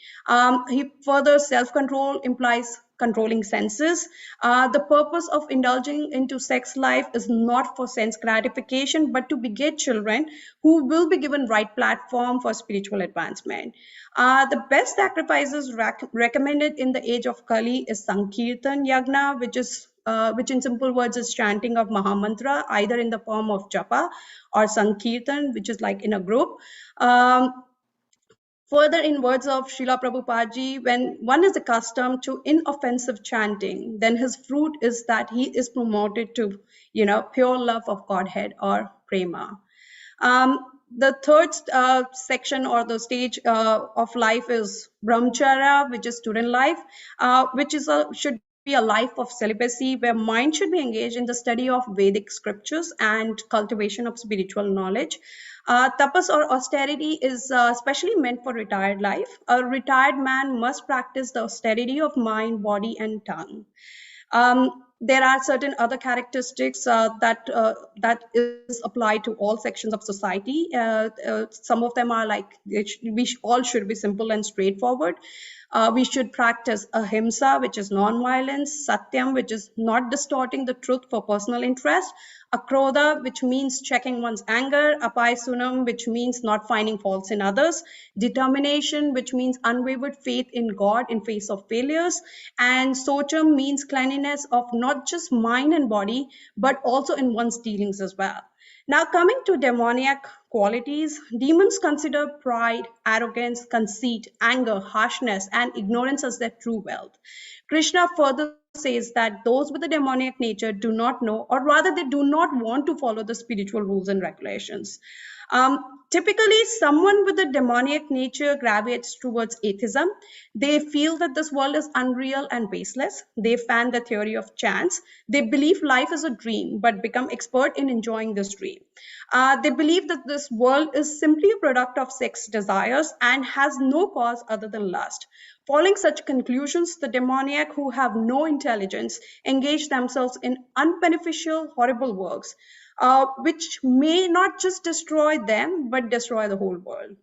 Further, self-control implies controlling senses. The purpose of indulging into sex life is not for sense gratification, but to beget children who will be given right platform for spiritual advancement. The best sacrifices recommended in the age of Kali is Sankirtan Yagna, which in simple words is chanting of Mahamantra, either in the form of japa or Sankirtan, which is like in a group. Further, in words of Srila Prabhupada Ji, when one is accustomed to inoffensive chanting, then his fruit is that he is promoted to, pure love of Godhead or prema. The third section or the stage of life is brahmacharya, which is student life, which is should be a life of celibacy where mind should be engaged in the study of Vedic scriptures and cultivation of spiritual knowledge. Tapas or austerity is specially meant for retired life. A retired man must practice the austerity of mind, body, and tongue. There are certain other characteristics that is applied to all sections of society. Some of them are like all should be simple and straightforward. We should practice ahimsa, which is non-violence, satyam, which is not distorting the truth for personal interest, akrodha, which means checking one's anger, apaisunam, which means not finding faults in others, determination, which means unwavered faith in God in face of failures, and socham means cleanliness of not just mind and body, but also in one's dealings as well. Now, coming to demoniac qualities, demons consider pride, arrogance, conceit, anger, harshness, and ignorance as their true wealth. Krishna further says that those with a demoniac nature do not know, or rather they do not want to follow the spiritual rules and regulations. Typically, someone with a demoniac nature gravitates towards atheism. They feel that this world is unreal and baseless. They fan the theory of chance. They believe life is a dream, but become expert in enjoying this dream. They believe that this world is simply a product of sex desires and has no cause other than lust. Following such conclusions, the demoniac who have no intelligence engage themselves in unbeneficial, horrible works, which may not just destroy them, but destroy the whole world.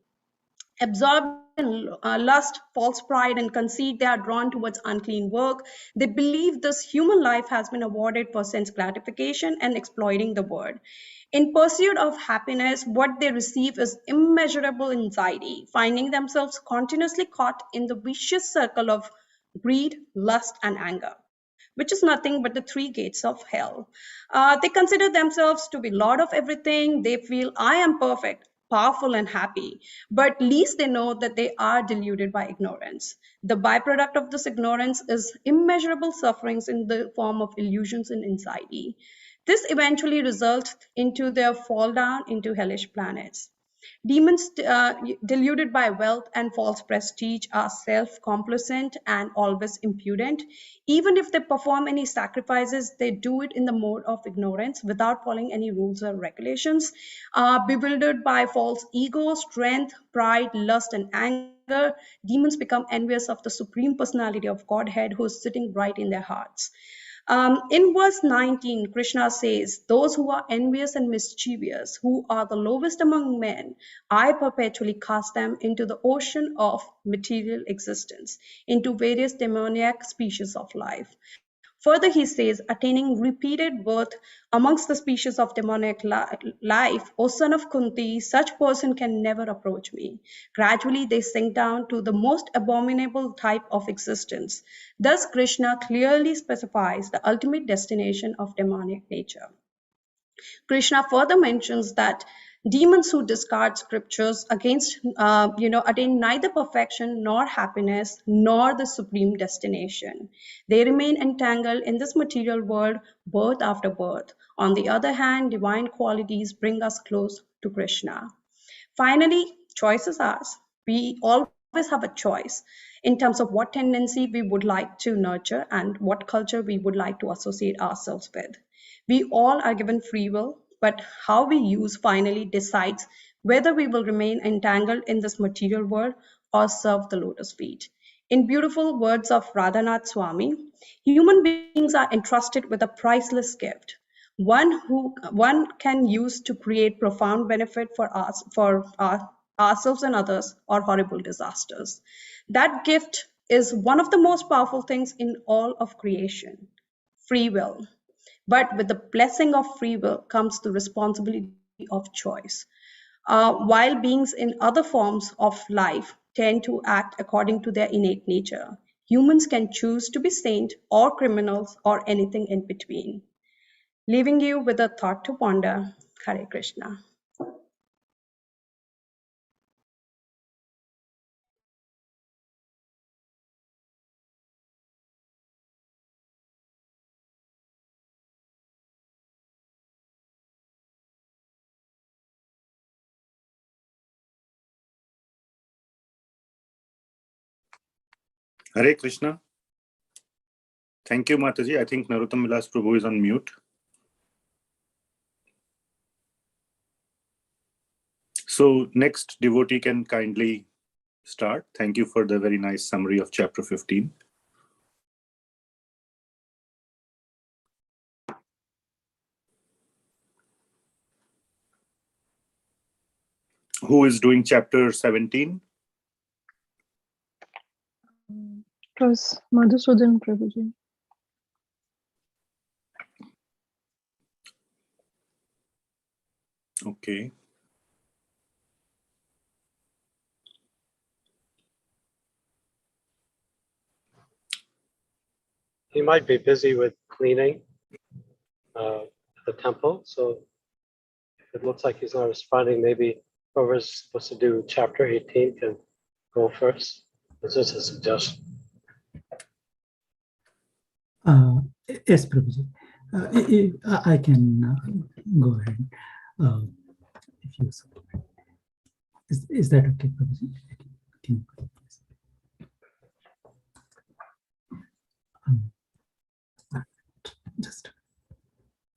Absorbed in lust, false pride, and conceit, they are drawn towards unclean work. They believe this human life has been awarded for sense gratification and exploiting the world. In pursuit of happiness, what they receive is immeasurable anxiety, finding themselves continuously caught in the vicious circle of greed, lust, and anger, which is nothing but the three gates of hell. They consider themselves to be Lord of everything. They feel, I am perfect, powerful, and happy. But least they know that they are deluded by ignorance. The byproduct of this ignorance is immeasurable sufferings in the form of illusions and anxiety. This eventually results into their fall down into hellish planets. Demons deluded by wealth and false prestige are self-complacent and always impudent. Even if they perform any sacrifices, they do it in the mode of ignorance without following any rules or regulations. Bewildered by false ego, strength, pride, lust, and anger, demons become envious of the Supreme Personality of Godhead who is sitting right in their hearts. In verse 19, Krishna says, those who are envious and mischievous, who are the lowest among men, I perpetually cast them into the ocean of material existence, into various demoniac species of life. Further, he says, attaining repeated birth amongst the species of demoniac life, O son of Kunti, such person can never approach me. Gradually, they sink down to the most abominable type of existence. Thus, Krishna clearly specifies the ultimate destination of demoniac nature. Krishna further mentions that demons who discard scriptures attain neither perfection nor happiness nor the supreme destination. They remain entangled in this material world birth after birth. On the other hand, divine qualities bring us close to Krishna. Finally, choice is ours. We always have a choice in terms of what tendency we would like to nurture and what culture we would like to associate ourselves with. We all are given free will, but how we use finally decides whether we will remain entangled in this material world or serve the lotus feet. In beautiful words of Radhanath Swami, human beings are entrusted with a priceless gift, one can use to create profound benefit for ourselves and others, or horrible disasters. That gift is one of the most powerful things in all of creation, free will. But with the blessing of free will comes the responsibility of choice. While beings in other forms of life tend to act according to their innate nature, humans can choose to be saint or criminals or anything in between. Leaving you with a thought to ponder. Hare Krishna. Hare Krishna. Thank you, Mataji. I think Narottam Vilas Prabhu is on mute. So next devotee can kindly start. Thank you for the very nice summary of chapter 15. Who is doing chapter 17? It was Madhusudan Prabhuji. Okay. He might be busy with cleaning the temple, so if it looks like he's not responding, maybe whoever's supposed to do chapter 18 can go first. This is a suggestion. Yes, Prabhuji. I can go ahead if you support. Is that okay, Prabhuji? Just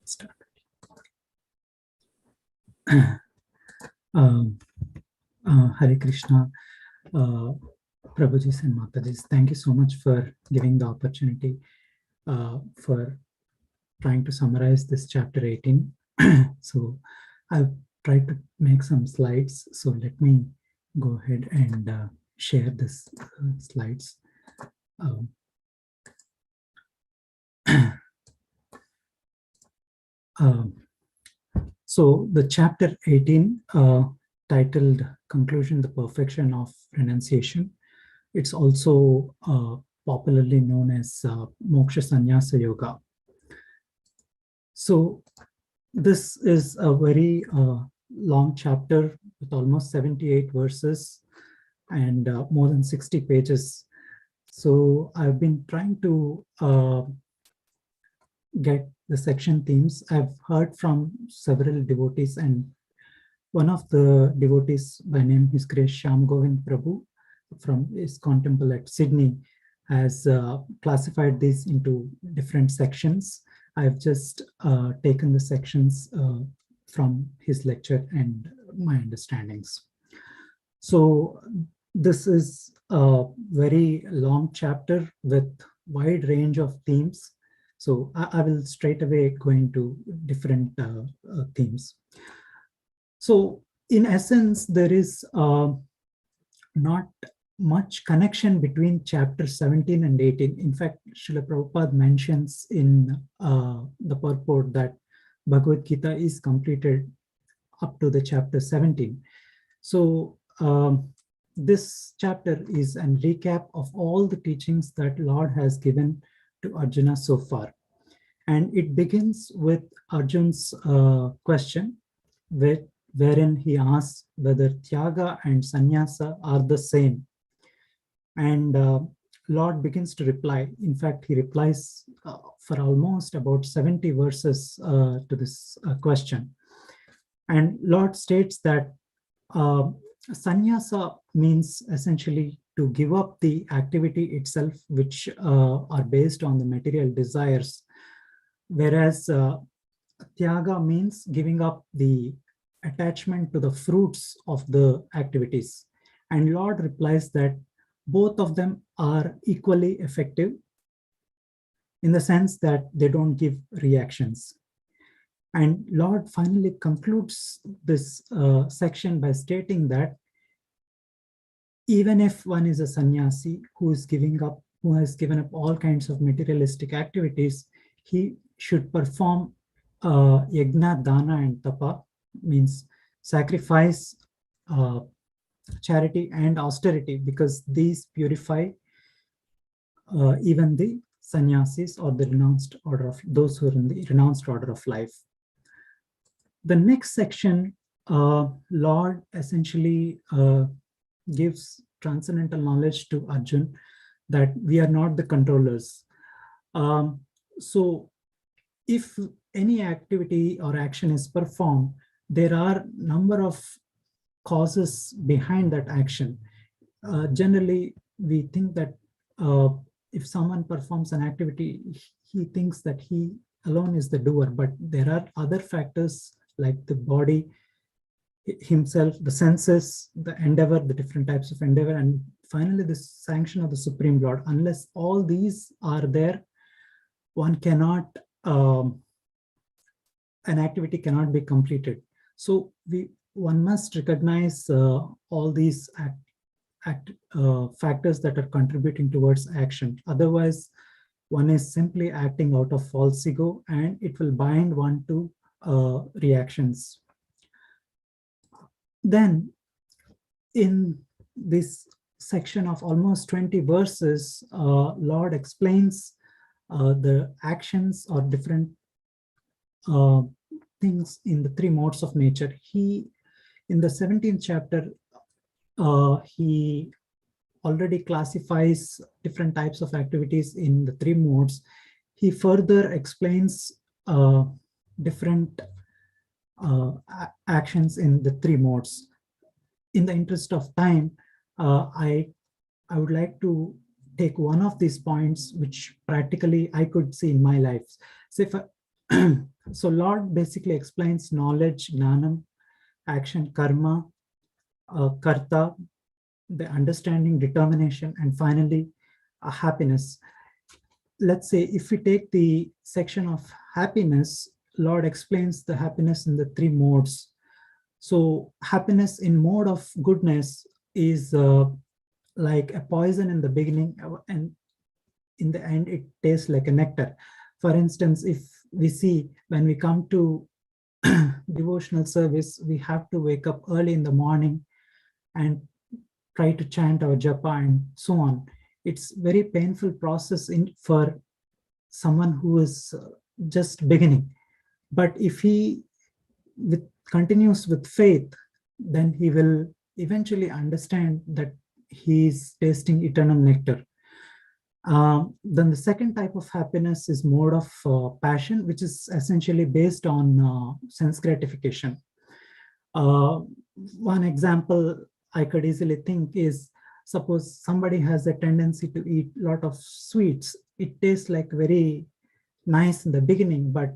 start. Hare Krishna, Prabhujis and Matajis. Thank you so much for giving the opportunity for trying to summarize this chapter 18. So I've tried to make some slides. So let me go ahead and share this slides. So the chapter 18 titled Conclusion, the Perfection of Renunciation. It's also popularly known as Moksha Sannyasa Yoga. So this is a very long chapter with almost 78 verses and more than 60 pages. So I've been trying to get the section themes. I've heard from several devotees, and one of the devotees by name is Shyam Govind Prabhu from ISKCON Temple at Sydney has classified these into different sections. I've just taken the sections from his lecture and my understandings. So this is a very long chapter with wide range of themes. So I will straight away go into different themes. So in essence, there is not much connection between chapter 17 and 18. In fact, Srila Prabhupada mentions in the purport that Bhagavad Gita is completed up to the chapter 17. So this chapter is a recap of all the teachings that Lord has given to Arjuna so far. And it begins with Arjun's question, wherein he asks whether Tyaga and Sannyasa are the same. And Lord begins to reply. In fact, he replies for almost about 70 verses to this question. And Lord states that Sannyasa means essentially to give up the activity itself, which are based on the material desires, whereas Tyaga means giving up the attachment to the fruits of the activities. And Lord replies that both of them are equally effective in the sense that they don't give reactions. And Lord finally concludes this section by stating that even if one is a sannyasi who has given up all kinds of materialistic activities, he should perform yajna, dana, and tapa, means sacrifice, charity, and austerity, because these purify even the sannyasis or the renounced order of those who are in the renounced order of life. The next section, Lord essentially gives transcendental knowledge to Arjun that we are not the controllers. So if any activity or action is performed, there are number of causes behind that action. Generally, we think that if someone performs an activity, he thinks that he alone is the doer, but there are other factors like the body, himself, the senses, the endeavor, the different types of endeavor, and finally the sanction of the Supreme Lord. Unless all these are there, one cannot, an activity cannot be completed. So one must recognize all these factors that are contributing towards action. Otherwise, one is simply acting out of false ego, and it will bind one to reactions. Then, in this section of almost 20 verses, Lord explains the actions or different things in the three modes of nature. In the 17th chapter, he already classifies different types of activities in the three modes. He further explains different actions in the three modes. In the interest of time, I would like to take one of these points, which practically I could see in my life. So Lord basically explains knowledge, gnanam, action, karma, karta, the understanding, determination, and finally happiness. Let's say if we take the section of happiness, Lord explains the happiness in the three modes. So happiness in mode of goodness is like a poison in the beginning, and in the end it tastes like a nectar. For instance, if we see when we come to devotional service, we have to wake up early in the morning and try to chant our japa and so on. It's very painful process for someone who is just beginning. But if he continues with faith, then he will eventually understand that he is tasting eternal nectar. Then the second type of happiness is mode of passion, which is essentially based on sense gratification. One example I could easily think is, suppose somebody has a tendency to eat a lot of sweets. It tastes like very nice in the beginning, but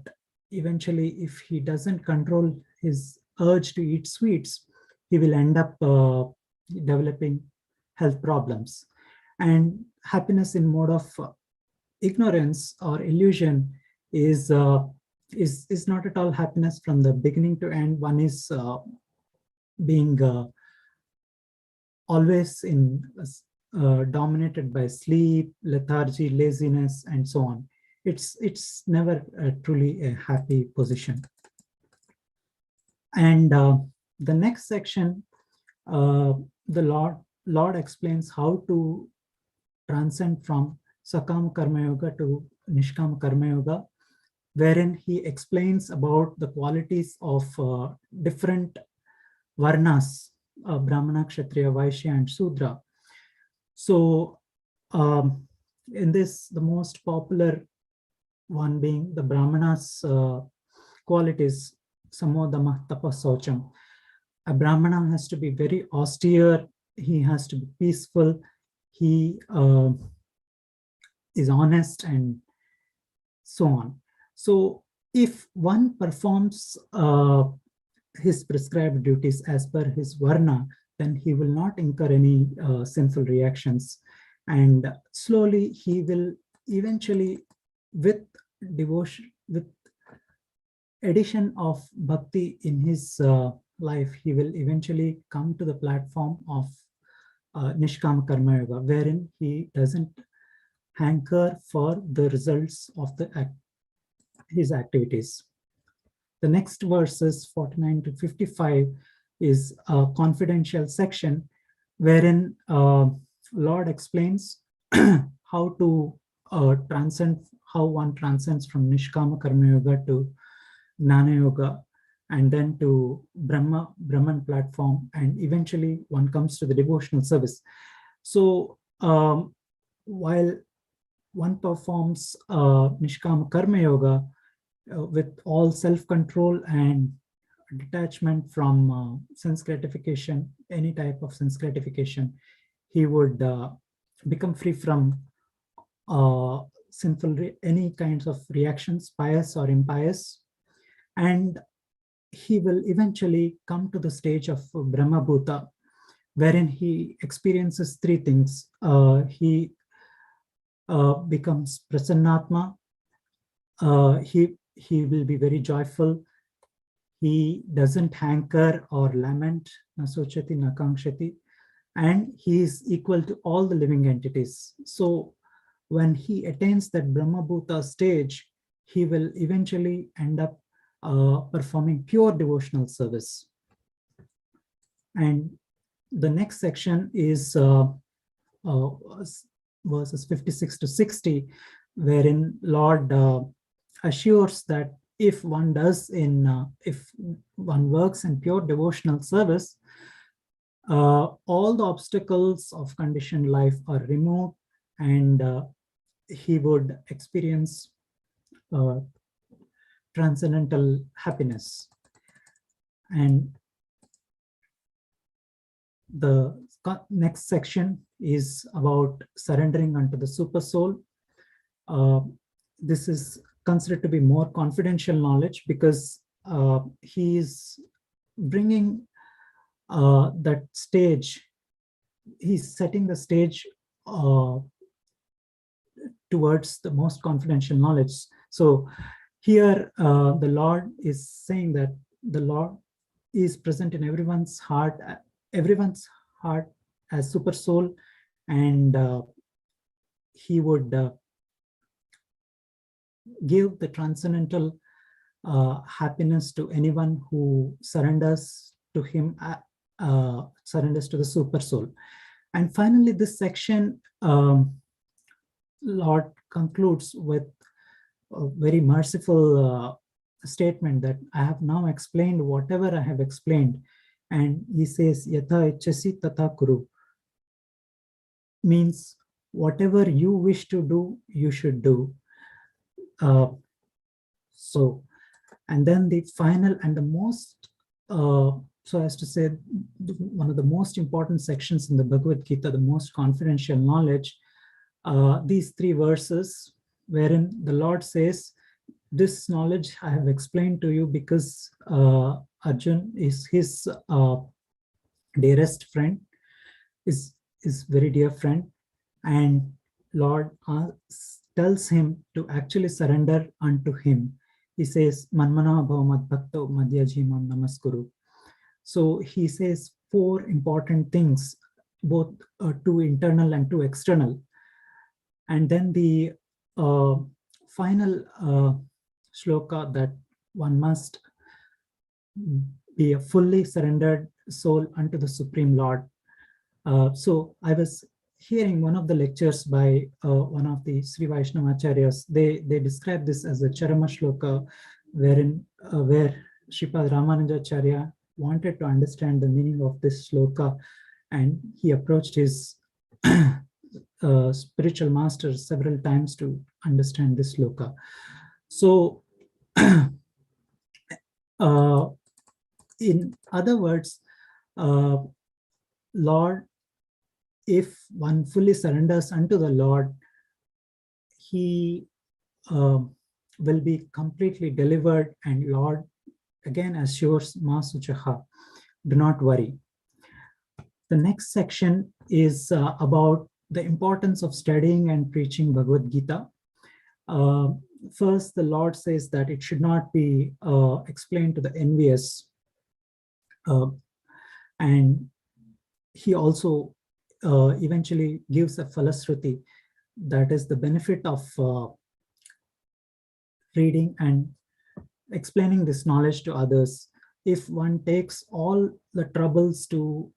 eventually if he doesn't control his urge to eat sweets, he will end up developing health problems. And happiness in mode of ignorance or illusion is not at all happiness from the beginning to end. One is being always dominated by sleep, lethargy, laziness, and so on. It's never truly a happy position. And the next section, the Lord explains how to transcend from Sakam Karma Yoga to Nishkam Karma Yoga, wherein he explains about the qualities of different varnas, Brahmana, Kshatriya, Vaishya, and Sudra. So in this, the most popular one being the Brahmana's qualities, Samodama, Tapa, Saucham. A Brahmana has to be very austere, he has to be peaceful, he is honest, and so on. So if one performs his prescribed duties as per his varna, then he will not incur any sinful reactions. And slowly he will eventually, with devotion, with addition of bhakti in his life, he will eventually come to the platform of Nishkama Karma Yoga, wherein he doesn't hanker for the results of his activities. The next verses 49 to 55 is a confidential section wherein Lord explains how to transcend, how one transcends from Nishkama Karma Yoga to Jnana Yoga, and then to Brahman platform, and eventually one comes to the devotional service. So while one performs Nishkama Karma Yoga with all self-control and detachment from sense gratification, any type of sense gratification, he would become free from sinful, any kinds of reactions, pious or impious, and he will eventually come to the stage of Brahma Bhuta, wherein he experiences three things. He becomes Prasannatma, he will be very joyful, he doesn't hanker or lament, na sochati na kankshati, and he is equal to all the living entities. So when he attains that Brahma Bhuta stage, he will eventually end up performing pure devotional service. And the next section is verses 56 to 60, wherein Lord assures that if one does if one works in pure devotional service, all the obstacles of conditioned life are removed, and he would experience transcendental happiness. And the next section is about surrendering unto the Supersoul. This is considered to be more confidential knowledge because he is bringing that stage, he's setting the stage towards the most confidential knowledge. So here the Lord is saying that the Lord is present in everyone's heart as Supersoul, and he would give the transcendental happiness to anyone who surrenders to him, surrenders to the Supersoul. And finally, this section, Lord concludes with a very merciful statement that I have now explained whatever I have explained. And he says, Yatha ichasi tatha kuru, means whatever you wish to do, you should do. So, and then the final and the most, so as to say, one of the most important sections in the Bhagavad Gita, the most confidential knowledge, these three verses wherein the Lord says, this knowledge I have explained to you because Arjun is his dearest friend, is very dear friend, and Lord tells him to actually surrender unto him. He says, Manmana bhav madbhakto madhyajimam namaskuru. So he says four important things, both two internal and two external. And then the final shloka, that one must be a fully surrendered soul unto the Supreme Lord. So I was hearing one of the lectures by one of the Sri Vaishnava Acharyas. They describe this as a Charama shloka, wherein where Sripad Ramanujacharya wanted to understand the meaning of this shloka, and he approached his spiritual master several times to understand this shloka. So in other words, Lord, if one fully surrenders unto the Lord, he will be completely delivered, and Lord again assures Ma Suchaha, do not worry. The next section is about the importance of studying and preaching Bhagavad Gita. First, the Lord says that it should not be explained to the envious. And he also eventually gives a Falasruti, that is the benefit of reading and explaining this knowledge to others. If one takes all the troubles to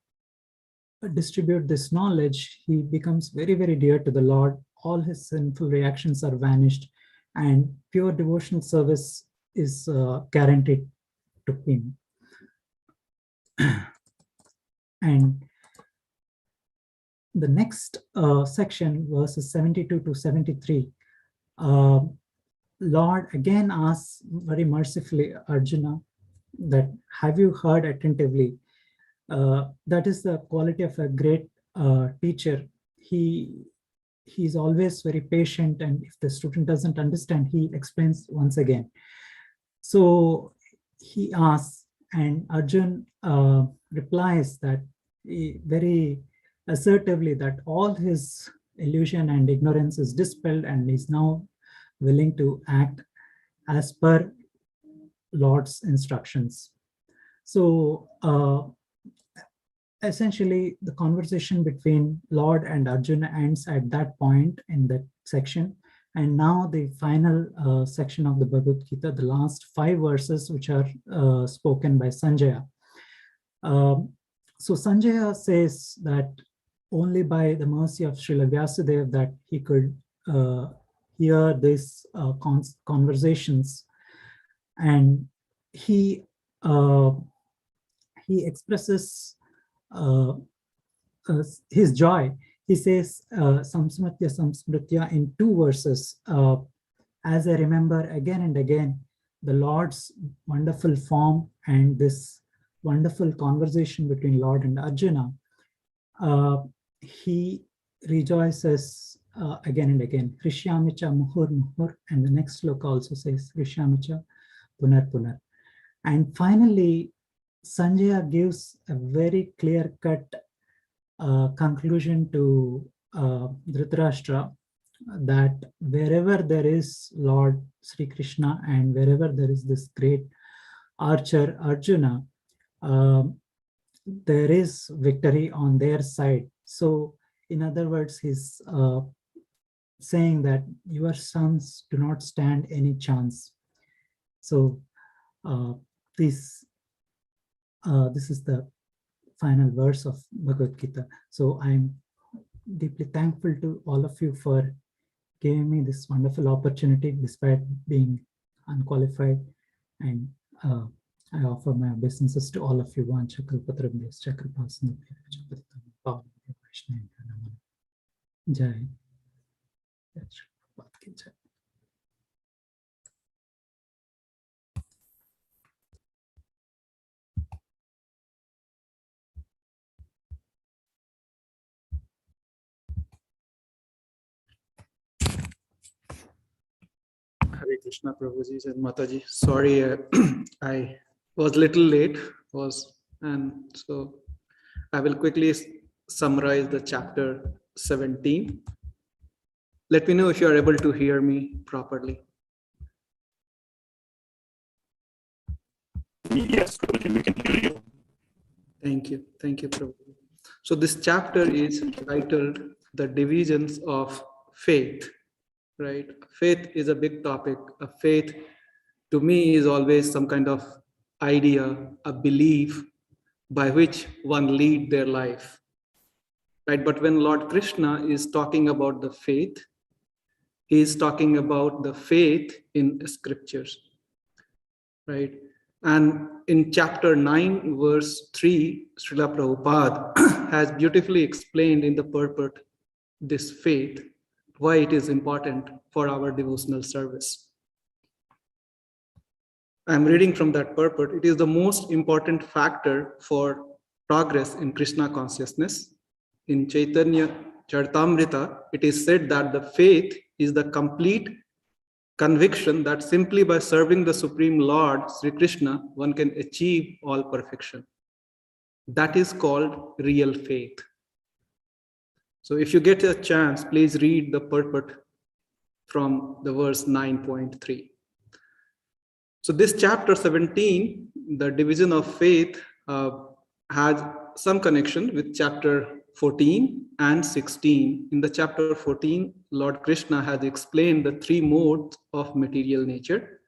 distribute this knowledge, he becomes very, very dear to the Lord. All his sinful reactions are vanished, and pure devotional service is guaranteed to him. And the next section, verses 72 to 73, Lord again asks very mercifully Arjuna that, have you heard attentively? That is the quality of a great teacher. He's always very patient, and if the student doesn't understand, he explains once again. So he asks, and Arjun replies that very assertively that all his illusion and ignorance is dispelled, and is now willing to act as per Lord's instructions. So essentially, the conversation between Lord and Arjuna ends at that point in that section. And now the final section of the Bhagavad Gita, the last 5 verses, which are spoken by Sanjaya. So Sanjaya says that only by the mercy of Srila Vyasadeva that he could hear these conversations, and he expresses his joy. He says samsmritya samsmritya in 2 verses. As I remember again and again the Lord's wonderful form and this wonderful conversation between Lord and Arjuna, he rejoices again and again. Hrishyamicha muhur muhur, and the next sloka also says Hrishyamicha punar punar. And finally, Sanjaya gives a very clear-cut conclusion to Dhritarashtra, that wherever there is Lord Sri Krishna and wherever there is this great archer Arjuna, there is victory on their side. So in other words, he's saying that your sons do not stand any chance. So this is the final verse of Bhagavad Gita. So I'm deeply thankful to all of you for giving me this wonderful opportunity despite being unqualified, and I offer my obeisances to all of you. Jai. Hare Krishna, Prabhuji and Mataji. Sorry, I was a little late, and so I will quickly summarize the chapter 17. Let me know if you are able to hear me properly. Yes, Prabhuji, we can hear you. Thank you, Prabhuji. So this chapter is titled "The Divisions of Faith." Right? Faith is a big topic. A faith to me is always some kind of idea, a belief by which one lead their life. Right? But when Lord Krishna is talking about the faith, he is talking about the faith in scriptures. Right? And in chapter 9, verse 3, Srila Prabhupada has beautifully explained in the purport this faith, why it is important for our devotional service. I'm reading from that purport. It is the most important factor for progress in Krishna consciousness. In Chaitanya Charitamrita, it is said that the faith is the complete conviction that simply by serving the Supreme Lord, Sri Krishna, one can achieve all perfection. That is called real faith. So if you get a chance, please read the purport from the verse 9.3. So this chapter 17, the division of faith, has some connection with chapter 14 and 16. In the chapter 14, Lord Krishna has explained the three modes of material nature,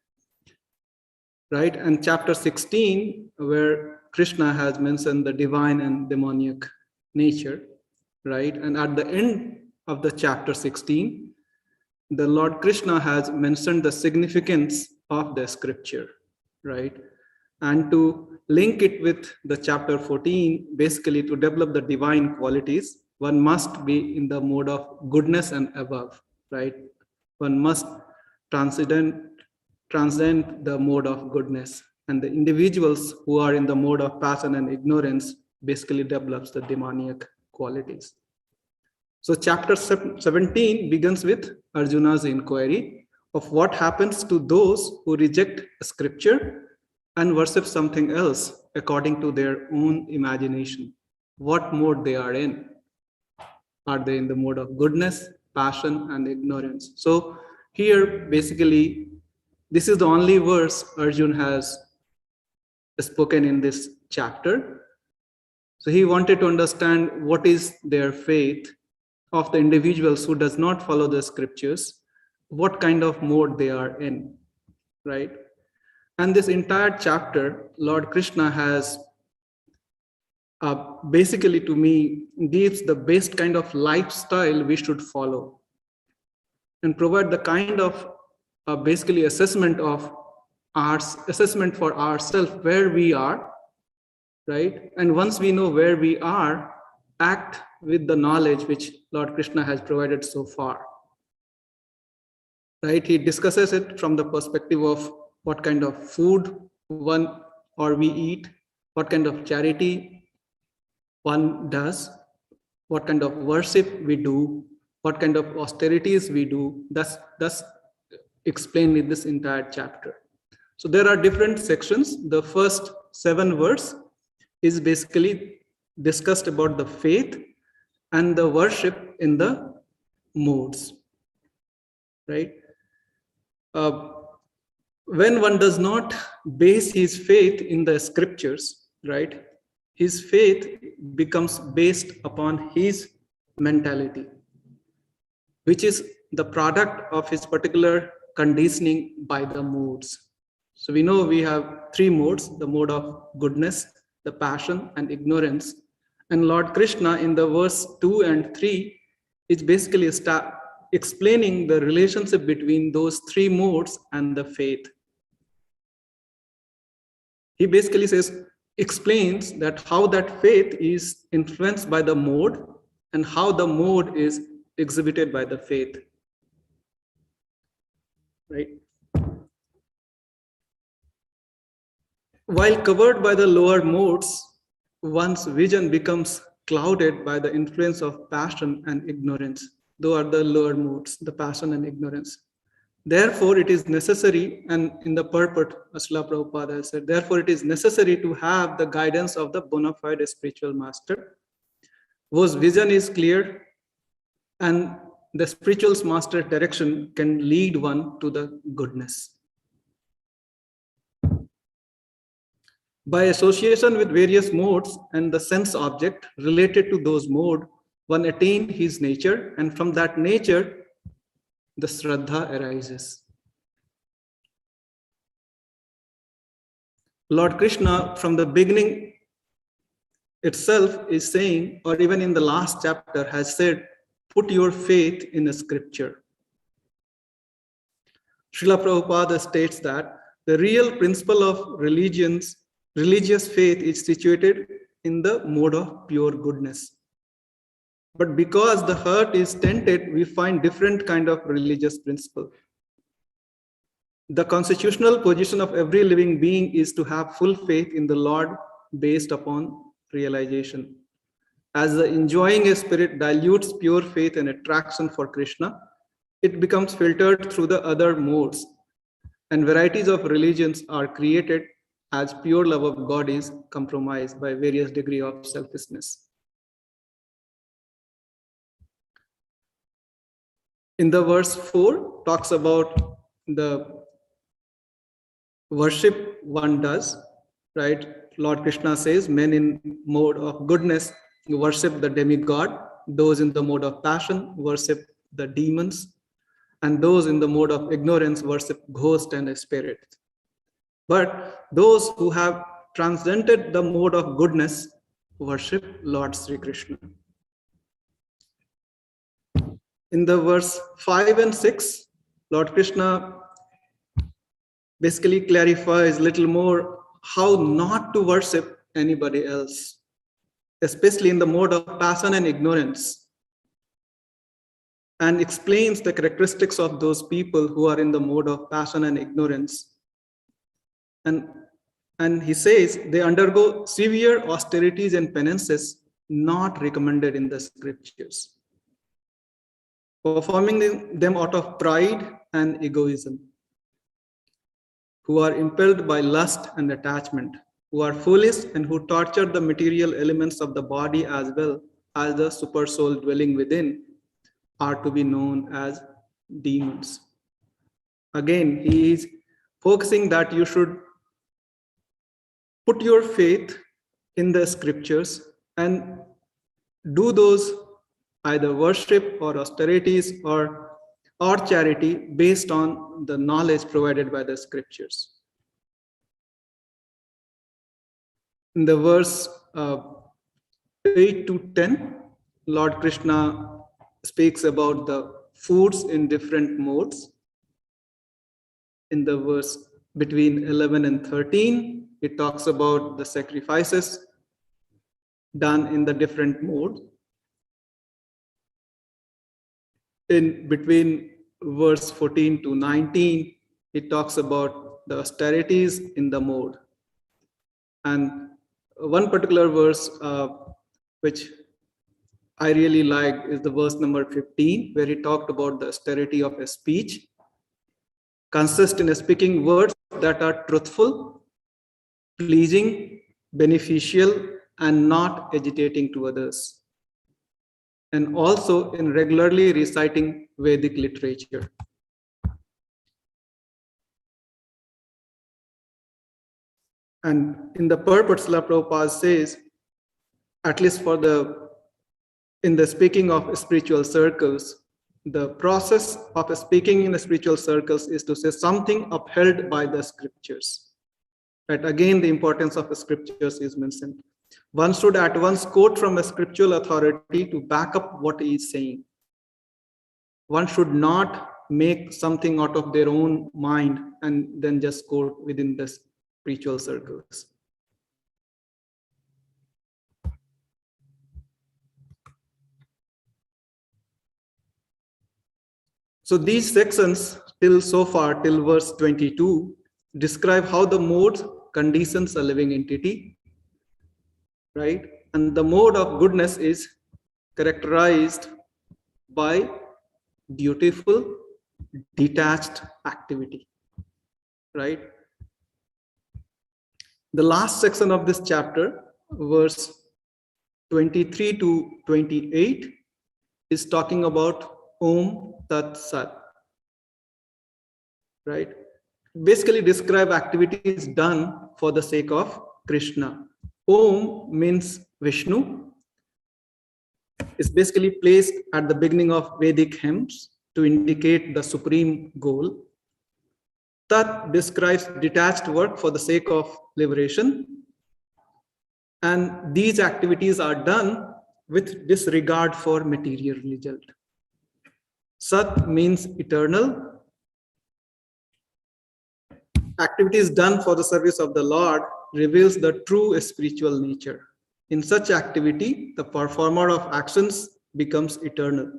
right? And chapter 16, where Krishna has mentioned the divine and demoniac nature, right? And at the end of the chapter 16, the Lord Krishna has mentioned the significance of the scripture, right? And to link it with the chapter 14, basically to develop the divine qualities, one must be in the mode of goodness and above, right? One must transcend the mode of goodness. And the individuals who are in the mode of passion and ignorance basically develops the demoniac qualities. So chapter 17 begins with Arjuna's inquiry of what happens to those who reject scripture and worship something else according to their own imagination. What mode they are in? Are they in the mode of goodness, passion, and ignorance? So here, basically, this is the only verse Arjun has spoken in this chapter. So he wanted to understand what is their faith of the individuals who does not follow the scriptures, what kind of mode they are in, right? And this entire chapter, Lord Krishna has basically, to me, gives the best kind of lifestyle we should follow and provide the kind of basically assessment for ourselves where we are, right? And once we know where we are, act with the knowledge which Lord Krishna has provided so far, right? He discusses it from the perspective of what kind of food we eat, what kind of charity one does, what kind of worship we do, what kind of austerities we do. That's explained in this entire chapter. So there are different sections. The first 7 verses is basically discussed about the faith and the worship in the modes, right? When one does not base his faith in the scriptures, right, his faith becomes based upon his mentality, which is the product of his particular conditioning by the modes. So we know we have 3 modes, the mode of goodness, the passion, and ignorance. And Lord Krishna in the verse 2 and 3 is basically explaining the relationship between those 3 modes and the faith. He basically explains that how that faith is influenced by the mode and how the mode is exhibited by the faith, right? While covered by the lower modes, one's vision becomes clouded by the influence of passion and ignorance. Those are the lower modes, the passion and ignorance. Therefore, it is necessary, and in the purport, Srila Prabhupada said, therefore it is necessary to have the guidance of the bona fide spiritual master, whose vision is clear, and the spiritual master's direction can lead one to the goodness. By association with various modes and the sense object related to those modes, one attains his nature, and from that nature, the Shraddha arises. Lord Krishna, from the beginning itself, is saying, or even in the last chapter, has said, put your faith in the scripture. Srila Prabhupada states that the real principle of religious faith is situated in the mode of pure goodness. But because the heart is tainted, we find different kind of religious principle. The constitutional position of every living being is to have full faith in the Lord based upon realization. As the enjoying a spirit dilutes pure faith and attraction for Krishna, it becomes filtered through the other modes, and varieties of religions are created as pure love of God is compromised by various degrees of selfishness. In the verse 4, talks about the worship one does, right? Lord Krishna says, men in mode of goodness worship the demigod, those in the mode of passion worship the demons, and those in the mode of ignorance worship ghosts and spirits. But those who have transcended the mode of goodness worship Lord Sri Krishna. In the verse 5 and 6, Lord Krishna basically clarifies a little more how not to worship anybody else, especially in the mode of passion and ignorance, and explains the characteristics of those people who are in the mode of passion and ignorance. And he says they undergo severe austerities and penances not recommended in the scriptures, performing them out of pride and egoism, who are impelled by lust and attachment, who are foolish and who torture the material elements of the body as well as the supersoul dwelling within, are to be known as demons. Again, he is focusing that you should put your faith in the scriptures and do those either worship or austerities or charity based on the knowledge provided by the scriptures. In the verse 8 to 10, Lord Krishna speaks about the foods in different modes. In the verse between 11 and 13, it talks about the sacrifices done in the different modes. In between verse 14 to 19, it talks about the austerities in the mode. And one particular verse which I really like is the verse number 15, where he talked about the austerity of a speech, consists in speaking words that are truthful, pleasing, beneficial, and not agitating to others, and also in regularly reciting Vedic literature. And in the purport, Srila Prabhupada says, at least in the speaking of spiritual circles, the process of speaking in the spiritual circles is to say something upheld by the scriptures. Right? Again, the importance of the scriptures is mentioned. One should at once quote from a scriptural authority to back up what he is saying. One should not make something out of their own mind and then just quote within the spiritual circles. So these sections till verse 22 describe how the modes conditions a living entity, right? And the mode of goodness is characterized by beautiful, detached activity, right? The last section of this chapter, verse 23 to 28, is talking about Om Tat Sat, right? Basically describe activities done for the sake of Krishna. Om means Vishnu. It's basically placed at the beginning of Vedic hymns to indicate the supreme goal. Tat describes detached work for the sake of liberation. And these activities are done with disregard for material result. Sat means eternal. Activities done for the service of the Lord reveals the true spiritual nature. In such activity, the performer of actions becomes eternal.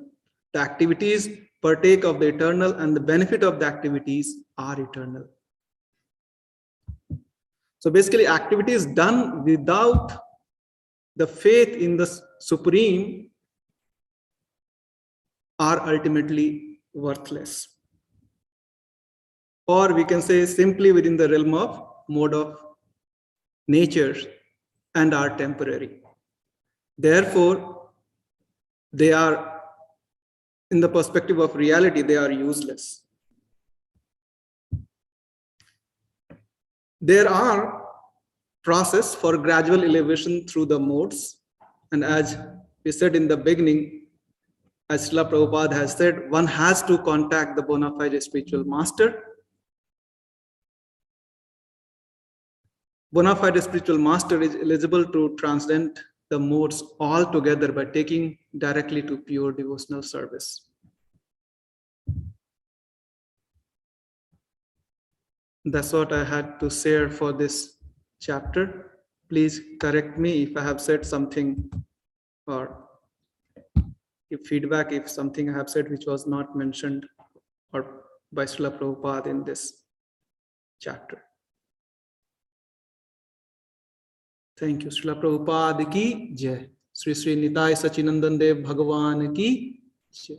The activities partake of the eternal and the benefit of the activities are eternal. So basically, activities done without the faith in the Supreme are ultimately worthless. Or we can say simply within the realm of mode of nature and are temporary. Therefore, they are in the perspective of reality, they are useless. There are process for gradual elevation through the modes. And as we said in the beginning, as Srila Prabhupada has said, one has to contact the bona fide spiritual master. Bona fide spiritual master is eligible to transcend the modes altogether by taking directly to pure devotional service. That's what I had to share for this chapter. Please correct me if I have said something, or give feedback if something I have said which was not mentioned or by Srila Prabhupada in this chapter. Thank you. Srila Prabhupada ki jai. Sri Sri Nitai Sachinandan Dev Bhagavan ki jai.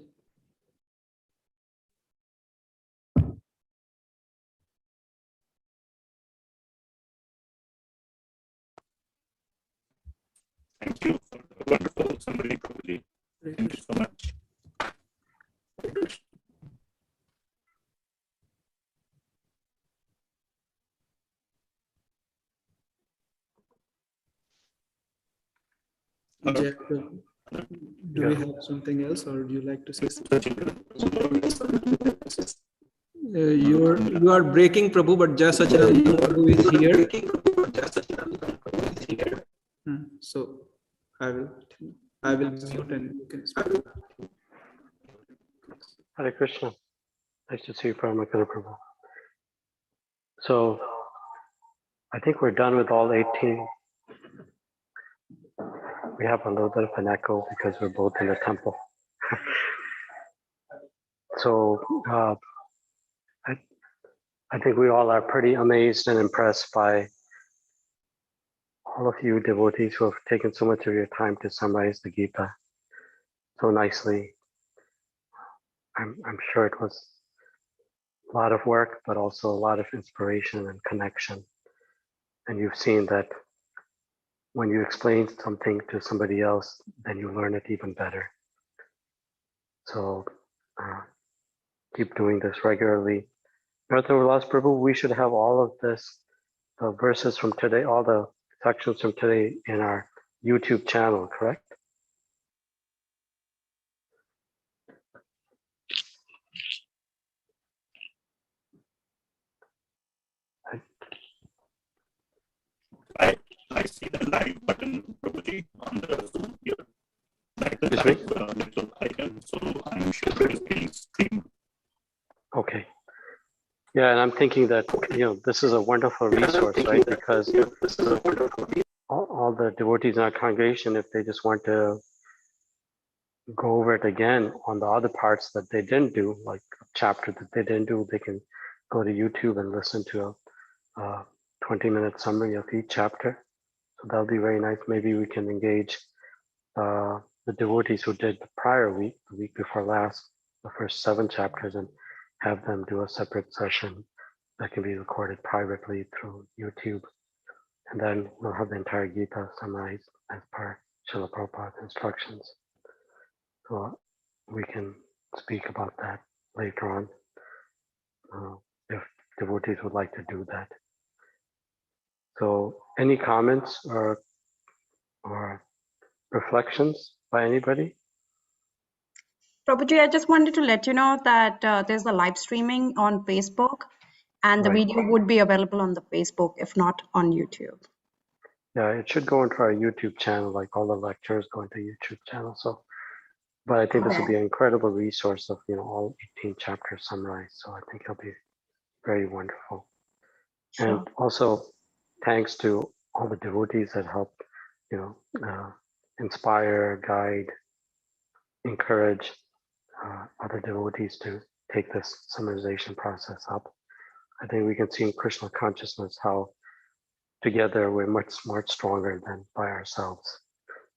Thank you for the wonderful summary, Prabhuji. Thank you so much. Jai. Do we have something else, or do you like to say something? You are breaking, Prabhu, but Jai Sachinandan Prabhu is here. So I will mute and you can speak. Hare Krishna. Nice to see you, Paramakara Prabhu. So I think we're done with all 18. We have a little bit of an echo because we're both in the temple. So I think we all are pretty amazed and impressed by all of you devotees who have taken so much of your time to summarize the Gita so nicely. I'm sure it was a lot of work, but also a lot of inspiration and connection. And you've seen that when you explain something to somebody else, then you learn it even better. So keep doing this regularly. Brother Vilas Prabhu, we should have all of this, the verses from today, all the sections from today in our YouTube channel, correct? I see the live button, Prabhuji, on the Zoom here. Like the Excuse me? live little icon, so I'm sure it is being streamed. Okay. Yeah, and I'm thinking that, this is a wonderful resource, right? Because all the devotees in our congregation, if they just want to go over it again on the other parts that they didn't do, like a chapter that they didn't do, they can go to YouTube and listen to a 20-minute summary of each chapter. So that'll be very nice. Maybe we can engage the devotees who did the prior week, the week before last, the first 7 chapters, and have them do a separate session that can be recorded privately through YouTube. And then we'll have the entire Gita summarized as per Srila Prabhupada's instructions. So we can speak about that later on if devotees would like to do that. So any comments or reflections by anybody? Prabhuji, I just wanted to let you know that there's the live streaming on Facebook, and the Right. video would be available on the Facebook, if not on YouTube. Yeah, it should go into our YouTube channel, like all the lectures go into YouTube channel. So, but I think this will be an incredible resource of, all 18 chapters summarized. So I think it'll be very wonderful. Sure. And also thanks to all the devotees that help, inspire, guide, encourage other devotees to take this summarization process up. I think we can see in Krishna consciousness how together we're much stronger than by ourselves.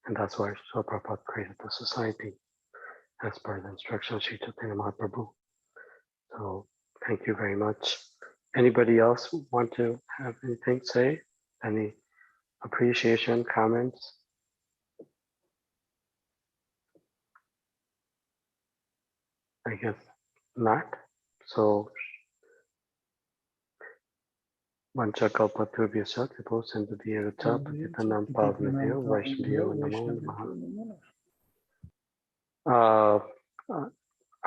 And that's why Srila Prabhupada created the society as per the instruction of Sri Chaitanya Mahaprabhu. So thank you very much. Anybody else want to have anything to say? Any appreciation, comments? I guess not. So Vanchakalpatrubhyasya Kripo Sindhudhyayavaccha Patitanam Pavanabhyo Vaishnavyo Namo Namaha.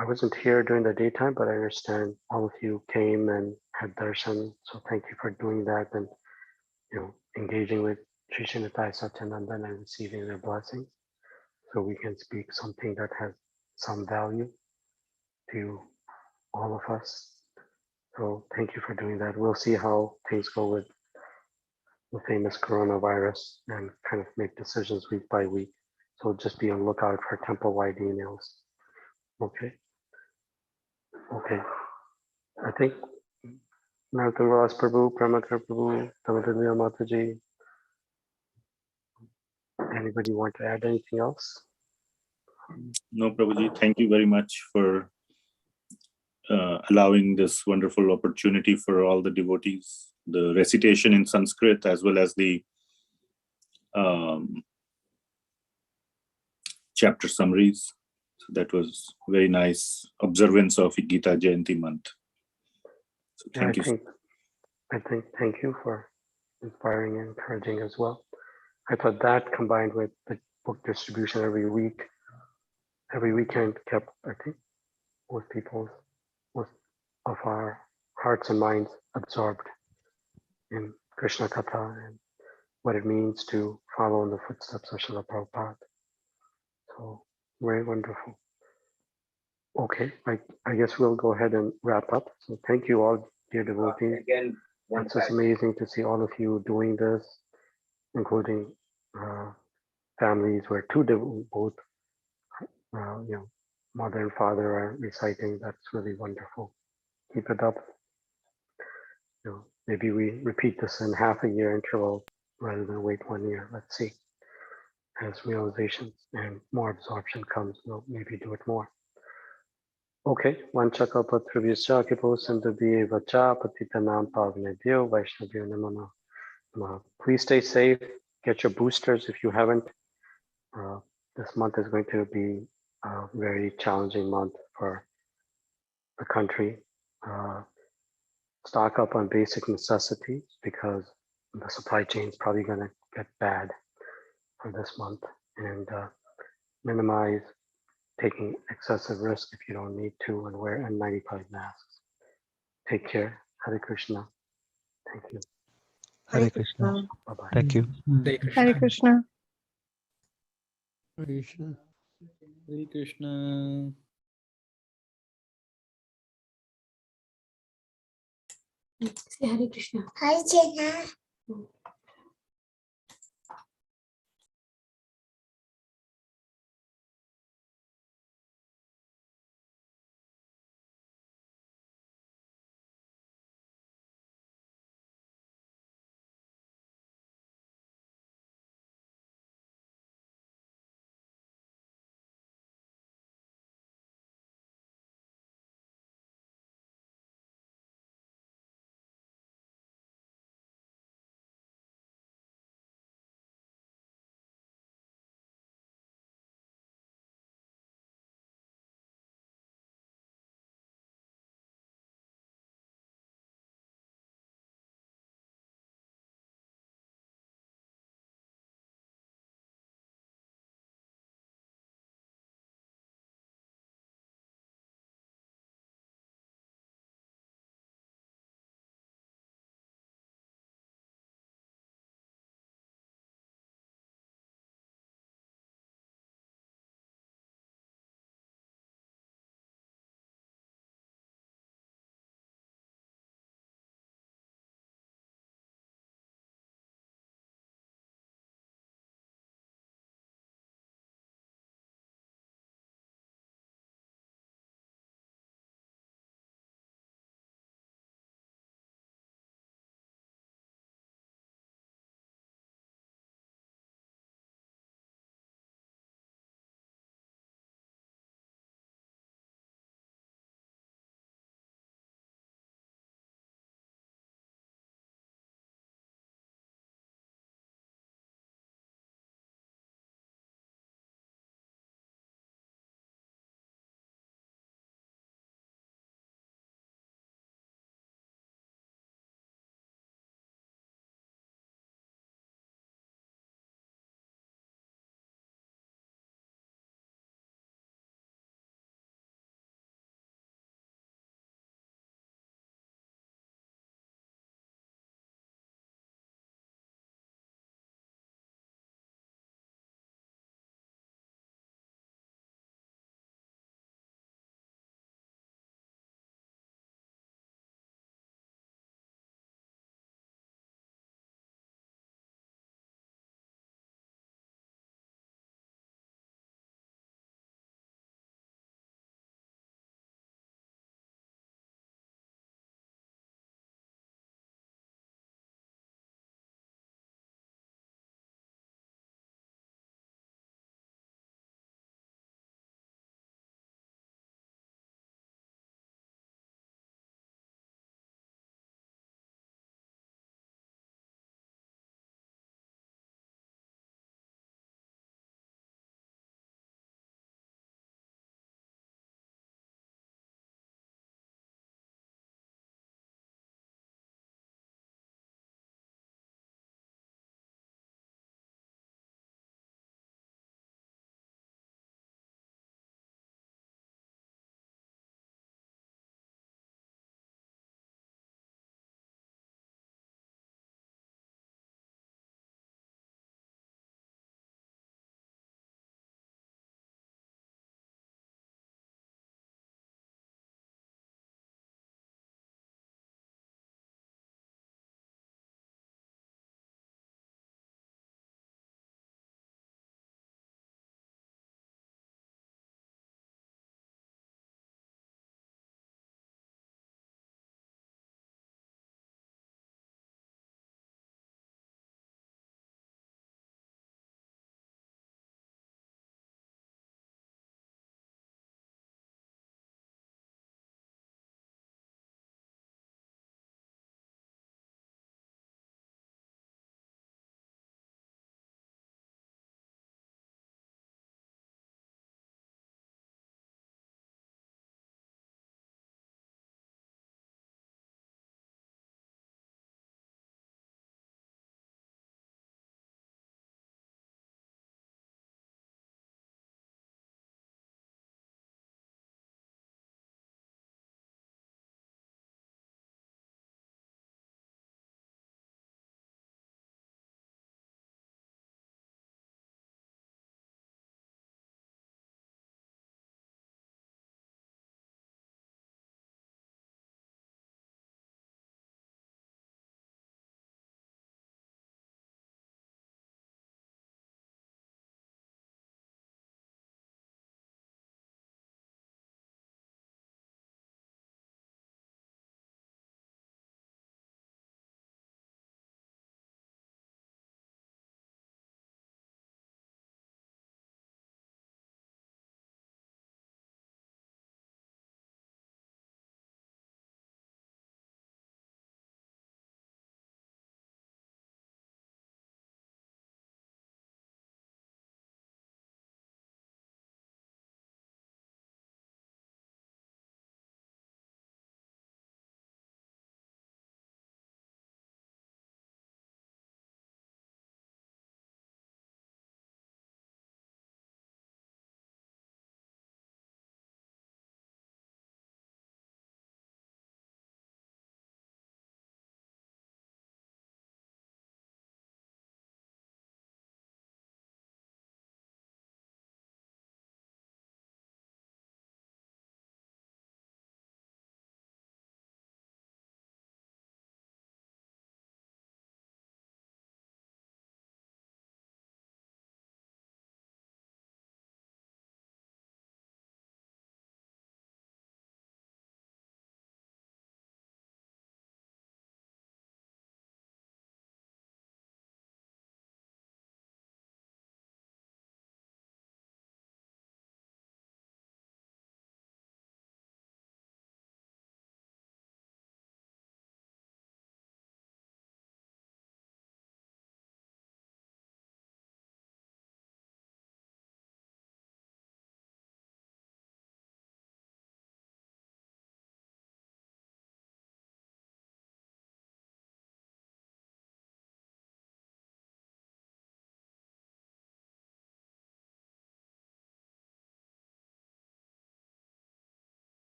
I wasn't here during the daytime, but I understand all of you came and had darshan. So thank you for doing that and engaging with Sri Srinitai Satyanandan and receiving their blessings, so we can speak something that has some value to all of us. So thank you for doing that. We'll see how things go with the famous coronavirus and kind of make decisions week by week. So just be on lookout for temple-wide emails. Okay. Okay. I think Nartharas Prabhu, Pramakar Prabhu, Tamadaniya Mataji. Anybody want to add anything else? No, Prabhuji, thank you very much for allowing this wonderful opportunity for all the devotees, the recitation in Sanskrit, as well as the chapter summaries. So that was very nice observance of Gita Jayanti month. So thank you. Thank you for inspiring and encouraging as well. I thought that combined with the book distribution every weekend kept, I think, most of our hearts and minds absorbed in Krishna Katha and what it means to follow in the footsteps of Srila Prabhupada. So very wonderful. Okay, I guess we'll go ahead and wrap up. So thank you all, dear devotees. It's just amazing to see all of you doing this, including families where both mother and father are reciting. That's really wonderful. Keep it up. Maybe we repeat this in half a year interval rather than wait 1 year. Let's see. As realizations and more absorption comes, we'll maybe do it more. Okay. Vanchakalpatrubhyasya Kripo Sindhudhyayavaccha Patitanam Pavanabhyo Vaishnavyo Namo Namaha. Please stay safe. Get your boosters if you haven't. This month is going to be a very challenging month for the country. Stock up on basic necessities because the supply chain is probably going to get bad for this month, and minimize taking excessive risk if you don't need to, and wear N95 masks. Take care. Hare Krishna. Thank you. Hare Krishna. Bye-bye. Thank you. Hare Krishna. Krishna. Hare Krishna. Say Hare Krishna. Hare Krishna.